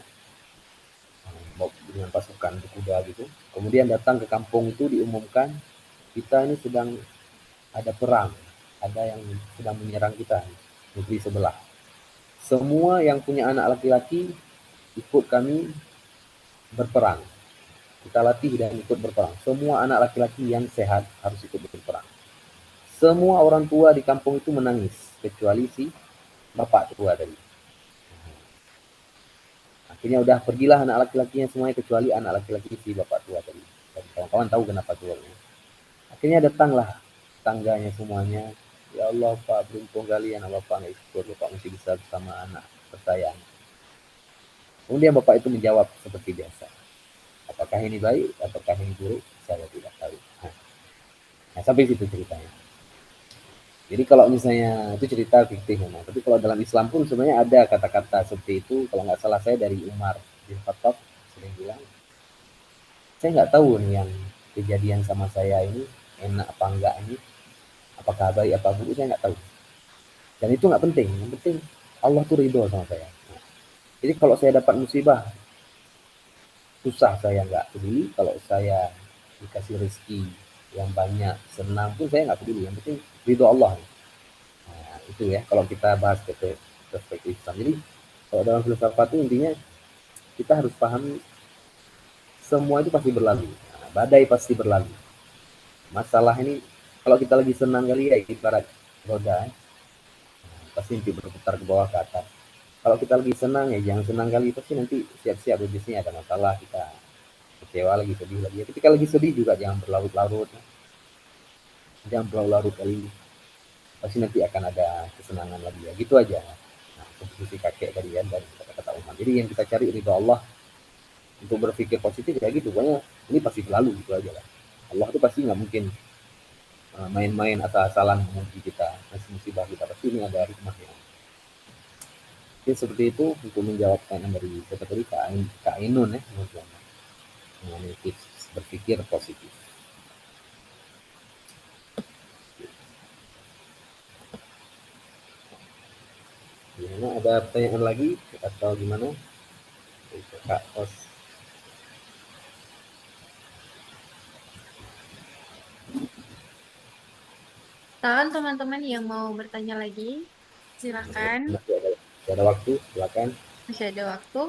dengan pasukan kuda gitu. Kemudian datang ke kampung itu, diumumkan kita ini sedang ada perang, ada yang sedang menyerang kita, negeri sebelah. Semua yang punya anak laki-laki ikut kami berperang. Kita latih dan ikut berperang. Semua anak laki-laki yang sehat harus ikut berperang. Semua orang tua di kampung itu menangis, kecuali si bapak tua tadi. Akhirnya udah pergilah anak laki-lakinya semuanya, kecuali anak laki-laki si bapak tua tadi. Dan kawan-kawan tahu kenapa tuanya. Akhirnya datanglah tangganya semuanya. Ya Allah Pak, beruntung kalian, Bapak nggak ikut, Bapak masih bisa bersama anak tersayang. Kemudian bapak itu menjawab seperti biasa. Apakah ini baik, apakah ini buruk, saya tidak tahu. Nah, sampai situ ceritanya. Jadi kalau misalnya itu cerita fiktif memang, tapi kalau dalam Islam pun sebenarnya ada kata-kata seperti itu. Kalau nggak salah saya dari Umar bin Khattab sering bilang, saya nggak tahu nih yang kejadian sama saya ini enak apa enggak ini, apakah baik apa buruk, saya nggak tahu. Dan itu nggak penting, yang penting Allah tuh ridho sama saya. Nah, jadi kalau saya dapat musibah, susah saya nggak peduli. Kalau saya dikasih rezeki yang banyak, senang pun saya nggak peduli. Yang penting ridho Allah. Nah, itu ya kalau kita bahas ke perspektif Islam. Jadi kalau dalam filsafat itu intinya kita harus pahami semua itu pasti berlalu. Nah, badai pasti berlalu. Masalah ini kalau kita lagi senang kali ya ibarat roda, pasti nanti berputar ke bawah ke atas. Kalau kita lagi senang ya jangan senang kali, pasti nanti siap-siap bisnisnya ada masalah, kita kecewa lagi, sedih lagi. Ya, ketika lagi sedih juga jangan berlarut-larut. Jangan berlarut-larut kali ini. Pasti nanti akan ada kesenangan lagi ya. Gitu aja. Nah, seperti kakek tadi ya, dan kata-kata Umar. Jadi yang kita cari ridho Allah, untuk berpikir positif ya gitu. Pokoknya ini pasti berlalu gitu aja lah. Allah itu pasti nggak mungkin main-main asal-asalan menguji kita, ngasih musibah kita. Pasti ini ada hikmahnya. Jadi seperti itu untuk menjawab pertanyaan dari siapa tadi, Kak Ainun ya, mengenai tips berpikir positif. Gimana, ada pertanyaan lagi atau gimana? Kak Os. Silakan teman-teman yang mau bertanya lagi, silakan. Masih ada waktu, silakan. Masih ada waktu.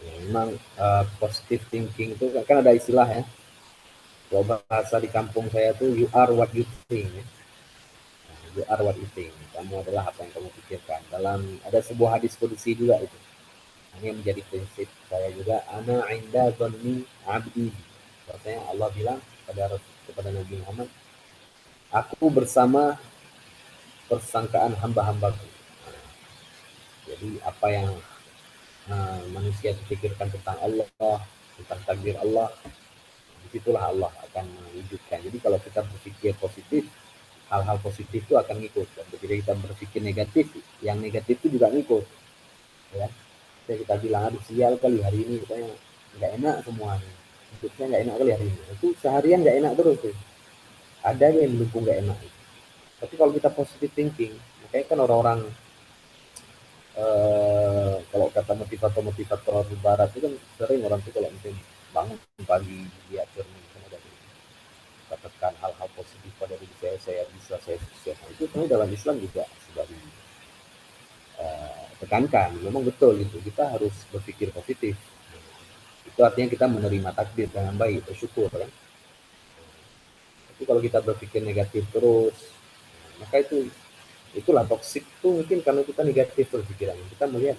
Memang positive thinking itu kan ada istilah ya. Kalau bahasa di kampung saya tuh you are what you think. Ya. You are what you think. Kamu adalah apa yang kamu pikirkan. Dalam ada sebuah hadis qudsi juga itu. Ini menjadi prinsip saya juga. Ana inda dhanni abdi. Maksudnya Allah bilang kepada Nabi Muhammad, aku bersama persangkaan hamba-hambaku. Jadi apa yang manusia pikirkan tentang Allah, tentang takdir Allah, disitulah Allah akan mewujudkan. Jadi kalau kita berpikir positif, hal-hal positif itu akan ngikut. Dan ketika kita berpikir negatif, yang negatif itu juga ngikut. Ya, kita bilang aduh sial kali hari ini, katanya nggak enak semuanya, hidupnya nggak enak kali hari ini. Itu seharian nggak enak terus tuh. Ada yang mendukung nggak enak. Tapi kalau kita positive thinking, makanya kan orang-orang kalau kata motivator di barat itu kan sering orang tuh kalau mungkin bangun pagi lihat cermin kan ada katakan hal-hal positif pada diri saya bisa, saya sukses. Nah, itu sebenarnya dalam Islam juga sudah ditekankan. Memang betul gitu, kita harus berpikir positif. Itu artinya kita menerima takdir dengan baik, bersyukur kan. Tapi kalau kita berpikir negatif terus, maka itulah toksik tuh mungkin karena kita negatif berpikiran. Kita melihat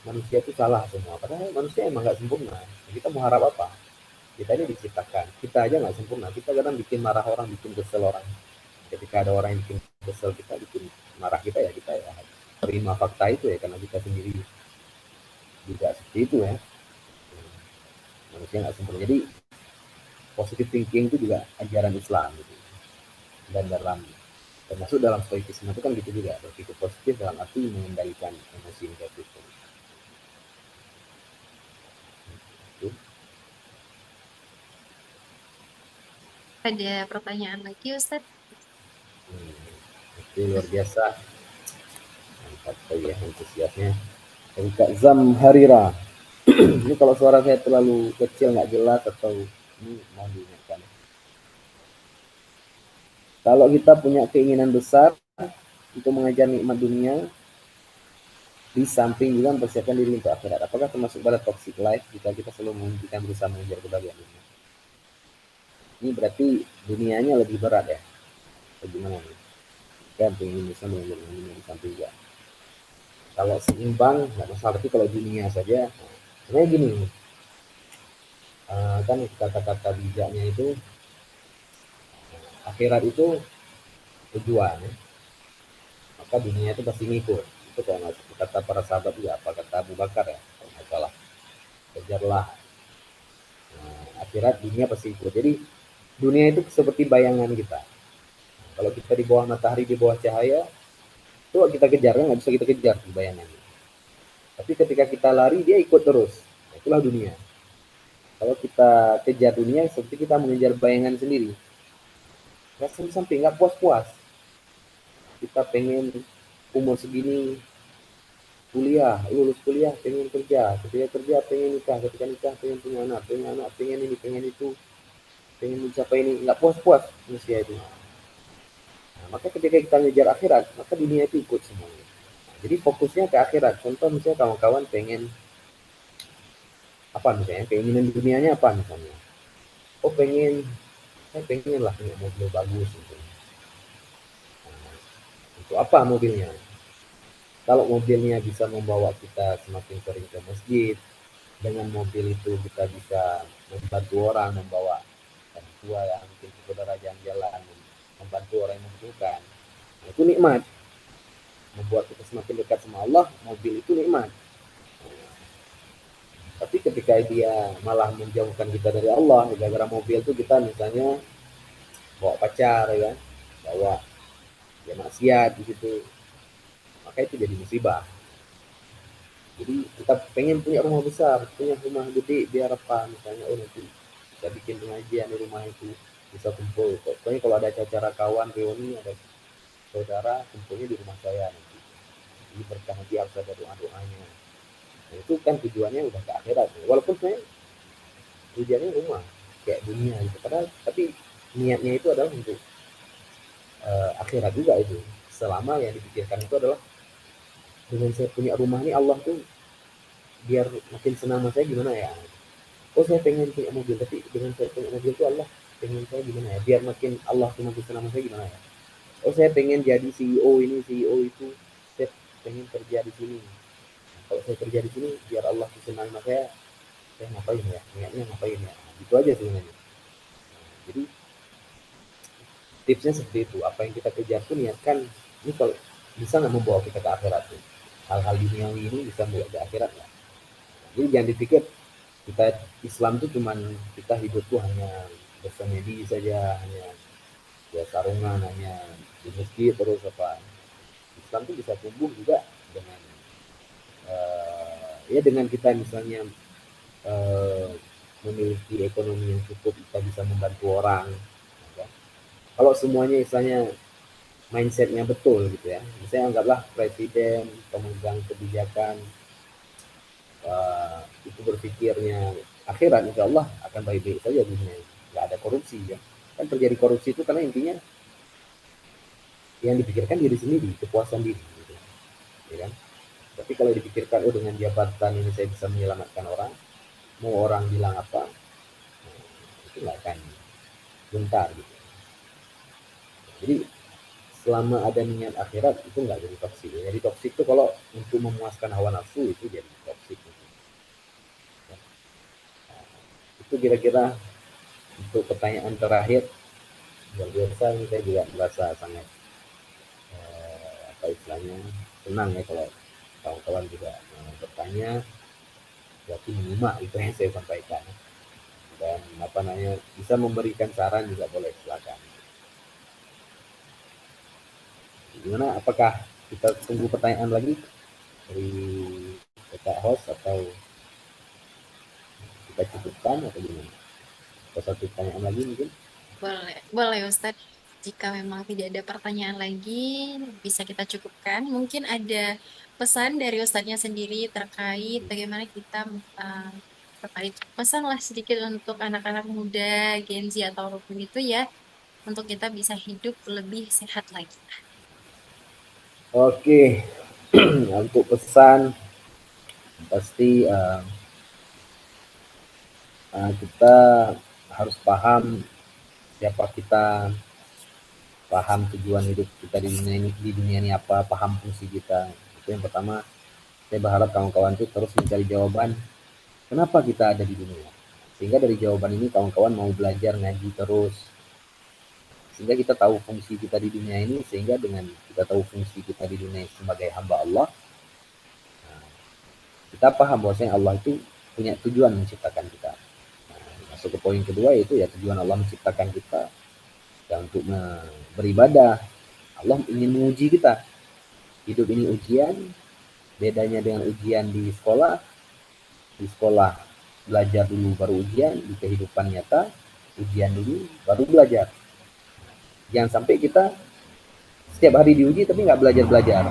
manusia itu salah semua, padahal manusia emang nggak sempurna. Kita mau harap apa? Kita ini diciptakan, kita aja nggak sempurna. Kita kadang bikin marah orang, bikin kesel orang. Ketika ada orang yang bikin kesel kita, bikin marah kita ya terima fakta itu ya, karena kita sendiri juga seperti itu ya. Manusia nggak sempurna. Jadi positive thinking itu juga ajaran Islam gitu. Dan termasuk dalam stoikisme itu kan gitu juga, berpikir positif dalam arti mengendalikan emosi negatif. Ada pertanyaan lagi, Ustadz? Itu luar biasa. Mantap ya antusiasnya. Dari Kak Zam Harira. Ini kalau suara saya terlalu kecil nggak jelas atau ini mau diingatkan. Kalau kita punya keinginan besar untuk mengejar nikmat dunia, di samping juga mempersiapkan diri untuk akhirat. Apakah termasuk pada toxic life jika kita selalu menghentikan berusaha mengejar kebahagiaan dunia? Ini berarti dunianya lebih berat ya? Bagaimana nih? Kita ingin bisa mengejar dunia di samping juga. Kalau seimbang nggak masalah, tapi kalau dunia saja, sebenarnya gini, kan kata-kata bijaknya itu akhirat itu tujuan, maka dunia itu pasti ngikut. Itu kalau kata para sahabat juga, apa kata Abu Bakar ya, kalau nggak salah, kejarlah akhirat, dunia pasti ikut. Jadi dunia itu seperti bayangan kita. Kalau kita di bawah matahari, di bawah cahaya, itu kita kejar kan nggak bisa kita kejar di bayangan. Tapi ketika kita lari dia ikut terus. Itulah dunia. Kalau kita kejar dunia seperti kita mengejar bayangan sendiri. Nggak sampai nggak puas-puas. Kita pengen umur segini kuliah, lulus kuliah pengen kerja, ketika kerja pengen nikah, ketika nikah pengen punya anak pengen ini, pengen itu, pengen mencapai ini, nggak puas-puas manusia itu. Nah, maka ketika kita ngejar akhirat, maka dunia itu ikut semuanya. Nah, jadi fokusnya ke akhirat. Contoh misalnya kawan-kawan pengen apa misalnya, keinginan dunianya apa misalnya? Oh saya pengen lah punya mobil bagus gitu. Nah, untuk apa mobilnya? Kalau mobilnya bisa membawa kita semakin sering ke masjid, dengan mobil itu kita bisa membantu orang, membawa orang tua yang mungkin saudara jalan-jalan, membantu orang yang membutuhkan. Nah, itu nikmat. Membuat kita semakin dekat sama Allah, mobil itu nikmat. Tapi ketika dia malah menjauhkan kita dari Allah, gara-gara mobil itu kita misalnya bawa pacar ya, bawa ya maksiat di situ, maka itu jadi musibah. Jadi kita pengen punya rumah besar, punya rumah gede, biar apa misalnya, oh nanti bisa bikin pengajian di rumah itu, bisa kumpul. Pokoknya kalau ada acara kawan reuni, ada saudara kumpulnya di rumah saya nanti. Jadi berkah nanti harus ada doa-doanya. Nah, itu kan tujuannya udah ke akhirat. Walaupun sebenarnya tujuannya rumah kayak dunia gitu. Padahal tapi niatnya itu adalah untuk akhirat juga itu. Selama yang dipikirkan itu adalah dengan saya punya rumah ini Allah tuh biar makin senang sama saya gimana ya. Oh saya pengen punya mobil, tapi dengan saya punya mobil tuh Allah pengen saya gimana ya, biar makin Allah tuh makin senang sama saya gimana ya. Oh saya pengen jadi CEO ini, CEO itu, saya pengen kerja di sini. Kalau saya kerja di sini biar Allah tuh senang sama saya ngapain ya, niatnya ngapain ya. Nah, gitu aja sebenarnya. Jadi tipsnya seperti itu, apa yang kita kejar tuh niatkan ini kalau bisa nggak membawa kita ke akhirat tuh. Hal-hal duniawi ini bisa membawa ke akhirat nggak? Jadi jangan dipikir kita Islam tuh cuman kita hidup tuh hanya bersemedi saja, hanya ya sarungan, hanya di masjid terus apa. Islam itu bisa tumbuh juga dengan ya dengan kita misalnya eh, memiliki ekonomi yang cukup, kita bisa membantu orang. Ya. Kalau semuanya misalnya mindsetnya betul gitu ya, misalnya anggaplah presiden, pemegang kebijakan itu berpikirnya akhirat, insya Allah akan baik-baik saja dunia, nggak ada korupsi ya. Kan terjadi korupsi itu karena intinya yang dipikirkan diri sendiri, kepuasan diri gitu, ya kan. Tapi kalau dipikirkan, oh dengan jabatan ini saya bisa menyelamatkan orang, mau orang bilang apa, itu nggak akan bentar gitu. Jadi selama ada niat akhirat itu nggak jadi toksik. Jadi toksik itu kalau untuk memuaskan hawa nafsu itu jadi toksik. Itu kira-kira untuk pertanyaan terakhir. Luar biasa, ini saya juga merasa sangat apa istilahnya senang ya kalau kawan-kawan juga bertanya, berarti menyimak itu yang saya sampaikan, dan apa namanya bisa memberikan saran juga boleh, silakan. Gimana, apakah kita tunggu pertanyaan lagi dari Pak host atau kita cukupkan atau gimana? Atau satu pertanyaan lagi mungkin? Boleh Ustadz. Jika memang tidak ada pertanyaan lagi, bisa kita cukupkan. Mungkin ada pesan dari Ustadznya sendiri terkait bagaimana kita uh, terkait pesanlah sedikit untuk anak-anak muda, Gen Z atau apapun itu ya, untuk kita bisa hidup lebih sehat lagi. Oke, untuk pesan pasti kita harus paham siapa kita, paham tujuan hidup kita di dunia ini apa, paham fungsi kita. Itu yang pertama. Saya berharap kawan-kawan itu terus mencari jawaban kenapa kita ada di dunia. Sehingga dari jawaban ini kawan-kawan mau belajar ngaji terus. Sehingga kita tahu fungsi kita di dunia ini, sehingga dengan kita tahu fungsi kita di dunia sebagai hamba Allah, kita paham bahwasanya Allah itu punya tujuan menciptakan kita. Masuk ke poin kedua, yaitu ya tujuan Allah menciptakan kita dan untuk beribadah. Allah ingin menguji kita. Hidup ini ujian, bedanya dengan ujian di sekolah belajar dulu baru ujian, di kehidupan nyata ujian dulu baru belajar. Jangan sampai kita setiap hari diuji tapi nggak belajar-belajar.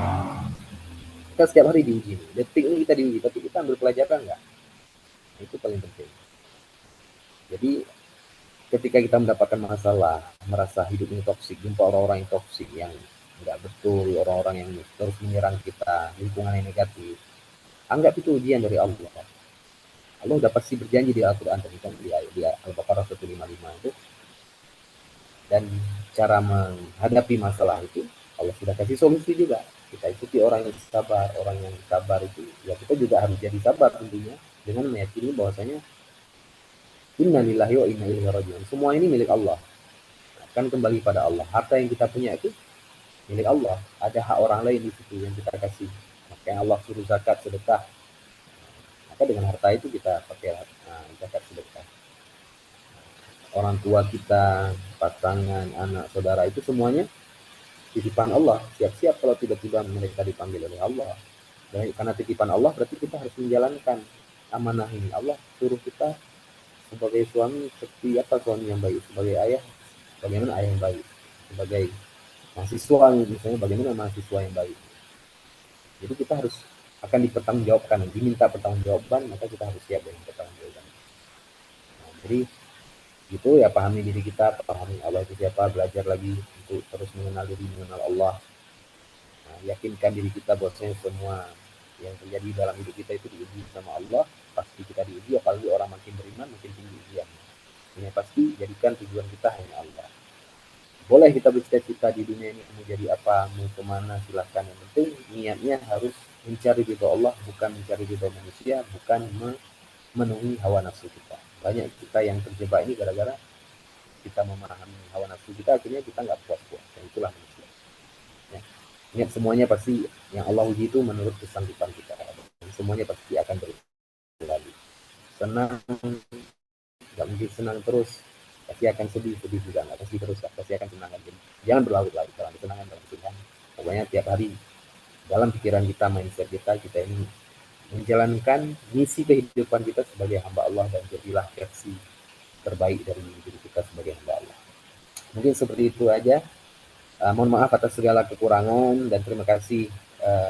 Kita setiap hari diuji, detik ini kita diuji, tapi kita ambil pelajaran nggak? Itu paling penting. Jadi ketika kita mendapatkan masalah, merasa hidup ini toksik, jumpa orang-orang yang toksik, yang nggak betul, orang-orang yang terus menyerang kita, lingkungan yang negatif, anggap itu ujian dari Allah. Allah udah pasti berjanji di Al-Quran tadi kan, di Al-Baqarah 155 itu. Dan cara menghadapi masalah itu, Allah sudah kasih solusi juga. Kita ikuti orang yang sabar. Orang yang sabar itu, ya kita juga harus jadi sabar tentunya, dengan meyakini bahwasanya inna lillahi wa inna ilaihi raji'un. Semua ini milik Allah. Akan kembali pada Allah. Harta yang kita punya itu milik Allah. Ada hak orang lain di situ yang kita kasih. Makanya Allah suruh zakat, sedekah. Maka dengan harta itu kita pakai zakat, sedekah. Orang tua kita, pasangan, anak, saudara, itu semuanya titipan Allah. Siap-siap kalau tiba-tiba mereka dipanggil oleh Allah. Dan karena titipan Allah, berarti kita harus menjalankan amanah ini. Allah suruh kita sebagai suami seperti apa suami yang baik, sebagai ayah bagaimana ayah yang baik, sebagai mahasiswa misalnya bagaimana mahasiswa yang baik. Jadi kita harus akan dipertanggungjawabkan, diminta pertanggungjawaban, maka kita harus siap dengan pertanggungjawaban. Jadi itu ya, pahami diri kita, pahami Allah itu siapa, belajar lagi untuk terus mengenal diri, mengenal Allah. Yakinkan diri kita bahwasanya semua yang terjadi dalam hidup kita itu diuji sama Allah. Pasti kita diuji, apalagi orang makin beriman makin tinggi ujian. Ini pasti jadikan tujuan kita hanya Allah. Boleh kita bercita-cita di dunia ini mau jadi apa, mau kemana, silahkan. Yang penting niatnya harus mencari ridho Allah, bukan mencari ridho manusia, bukan memenuhi hawa nafsu kita. Banyak kita yang terjebak ini gara-gara kita memahami hawa nafsu kita, akhirnya kita nggak puas-puas. Dan itulah manusia. Ya. Ingat, semuanya pasti yang Allah uji itu menurut kesanggupan kita. Dan semuanya pasti akan berlalu. Senang, nggak mungkin senang terus. pasti akan sedih juga, nggak pasti terus, pasti akan senang. Jangan berlarut-larut dalam kesenangan, dalam kesedihan. Pokoknya tiap hari dalam pikiran kita, mindset kita ini menjalankan misi kehidupan kita sebagai hamba Allah, dan jadilah versi terbaik dari diri kita sebagai hamba Allah. Mungkin seperti itu aja. Mohon maaf atas segala kekurangan, dan terima kasih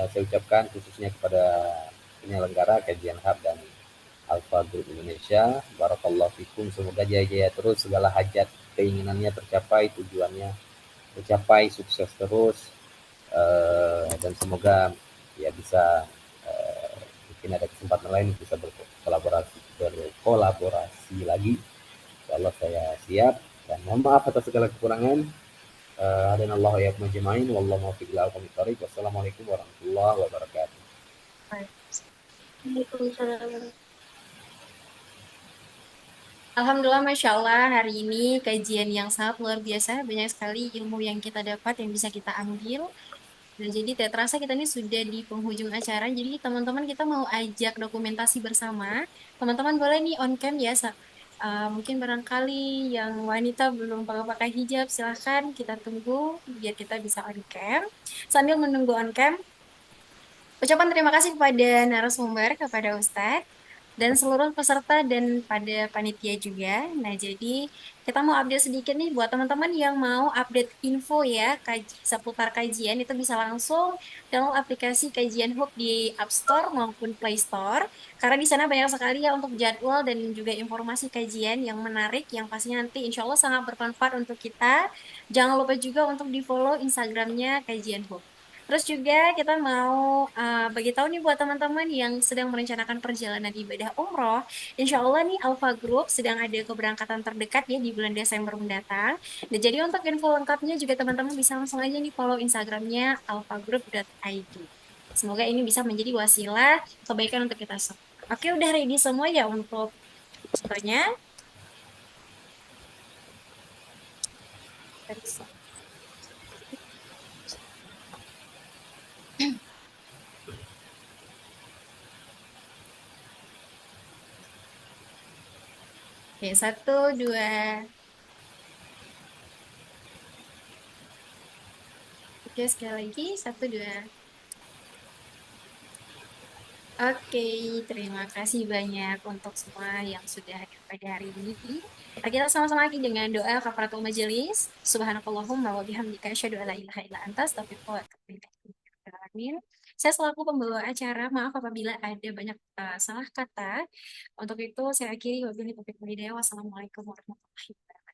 saya ucapkan khususnya kepada penyelenggara kajian HAB dan Alfa Group Indonesia. Barakallahu fikum, semoga jaya-jaya terus, segala hajat keinginannya tercapai, tujuannya tercapai, sukses terus, dan semoga ya bisa mungkin ada kesempatan lain bisa berkolaborasi lagi. Insyaallah saya siap, dan mohon maaf atas segala kekurangan. Hadanallahu wa iyyakum ajma'in, wallahu muwaffiq ila aqwamit thoriq. Wassalamualaikum warahmatullahi wabarakatuh. Alhamdulillah, Masya Allah, hari ini kajian yang sangat luar biasa. Banyak sekali ilmu yang kita dapat, yang bisa kita ambil. Dan jadi tidak terasa kita ini sudah di penghujung acara. Jadi teman-teman, kita mau ajak dokumentasi bersama. Teman-teman boleh nih on cam ya. Mungkin barangkali yang wanita belum pakai hijab, silahkan kita tunggu biar kita bisa on cam. Sambil menunggu on cam, ucapan terima kasih kepada narasumber, kepada Ustadz, dan seluruh peserta dan pada panitia juga. Nah, jadi kita mau update sedikit nih buat teman-teman yang mau update info ya, seputar kajian, itu bisa langsung download aplikasi Kajian Hub di App Store maupun Play Store. Karena di sana banyak sekali ya untuk jadwal dan juga informasi kajian yang menarik, yang pastinya nanti insya Allah sangat bermanfaat untuk kita. Jangan lupa juga untuk di-follow Instagramnya Kajian Hub. Terus juga kita mau bagi tahu nih buat teman-teman yang sedang merencanakan perjalanan ibadah umroh, insya Allah nih Alfa Group sedang ada keberangkatan terdekat ya di bulan Desember mendatang. Dan jadi untuk info lengkapnya juga teman-teman bisa langsung aja nih follow Instagramnya alfagroup.id. Semoga ini bisa menjadi wasilah kebaikan untuk kita semua. Oke, udah ready semua ya untuk contohnya? Oke, 1, 2. Oke, sekali lagi, 1, 2. Oke, terima kasih banyak untuk semua yang sudah hadir pada hari ini. Kita sama-sama lagi dengan doa kafaratul majelis. Subhanakallahumma wa bihamdika asyhadu an la ilaha illa anta astaghfiruka wa atubu ilaik. Saya selaku pembawa acara, maaf apabila ada banyak salah kata. Untuk itu saya akhiri, wabillahi taufiq wal hidayah. Wassalamualaikum warahmatullahi wabarakatuh.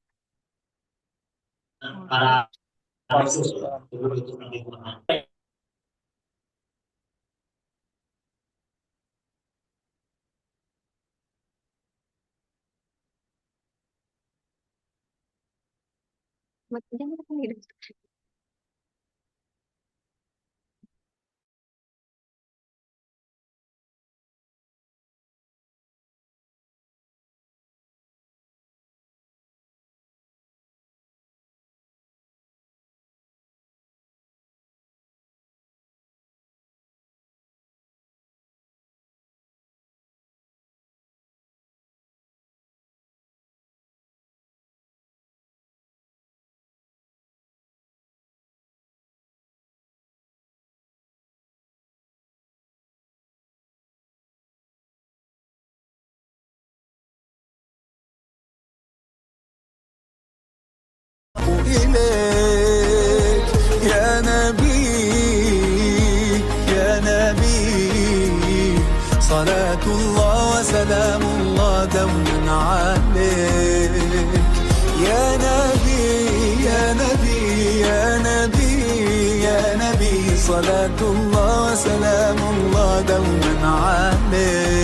إليك يا نبي يا نبي صلاة الله وسلام الله دوما عليك يا نبي يا نبي يا نبي يا نبي صلاة الله وسلام الله دوما عليك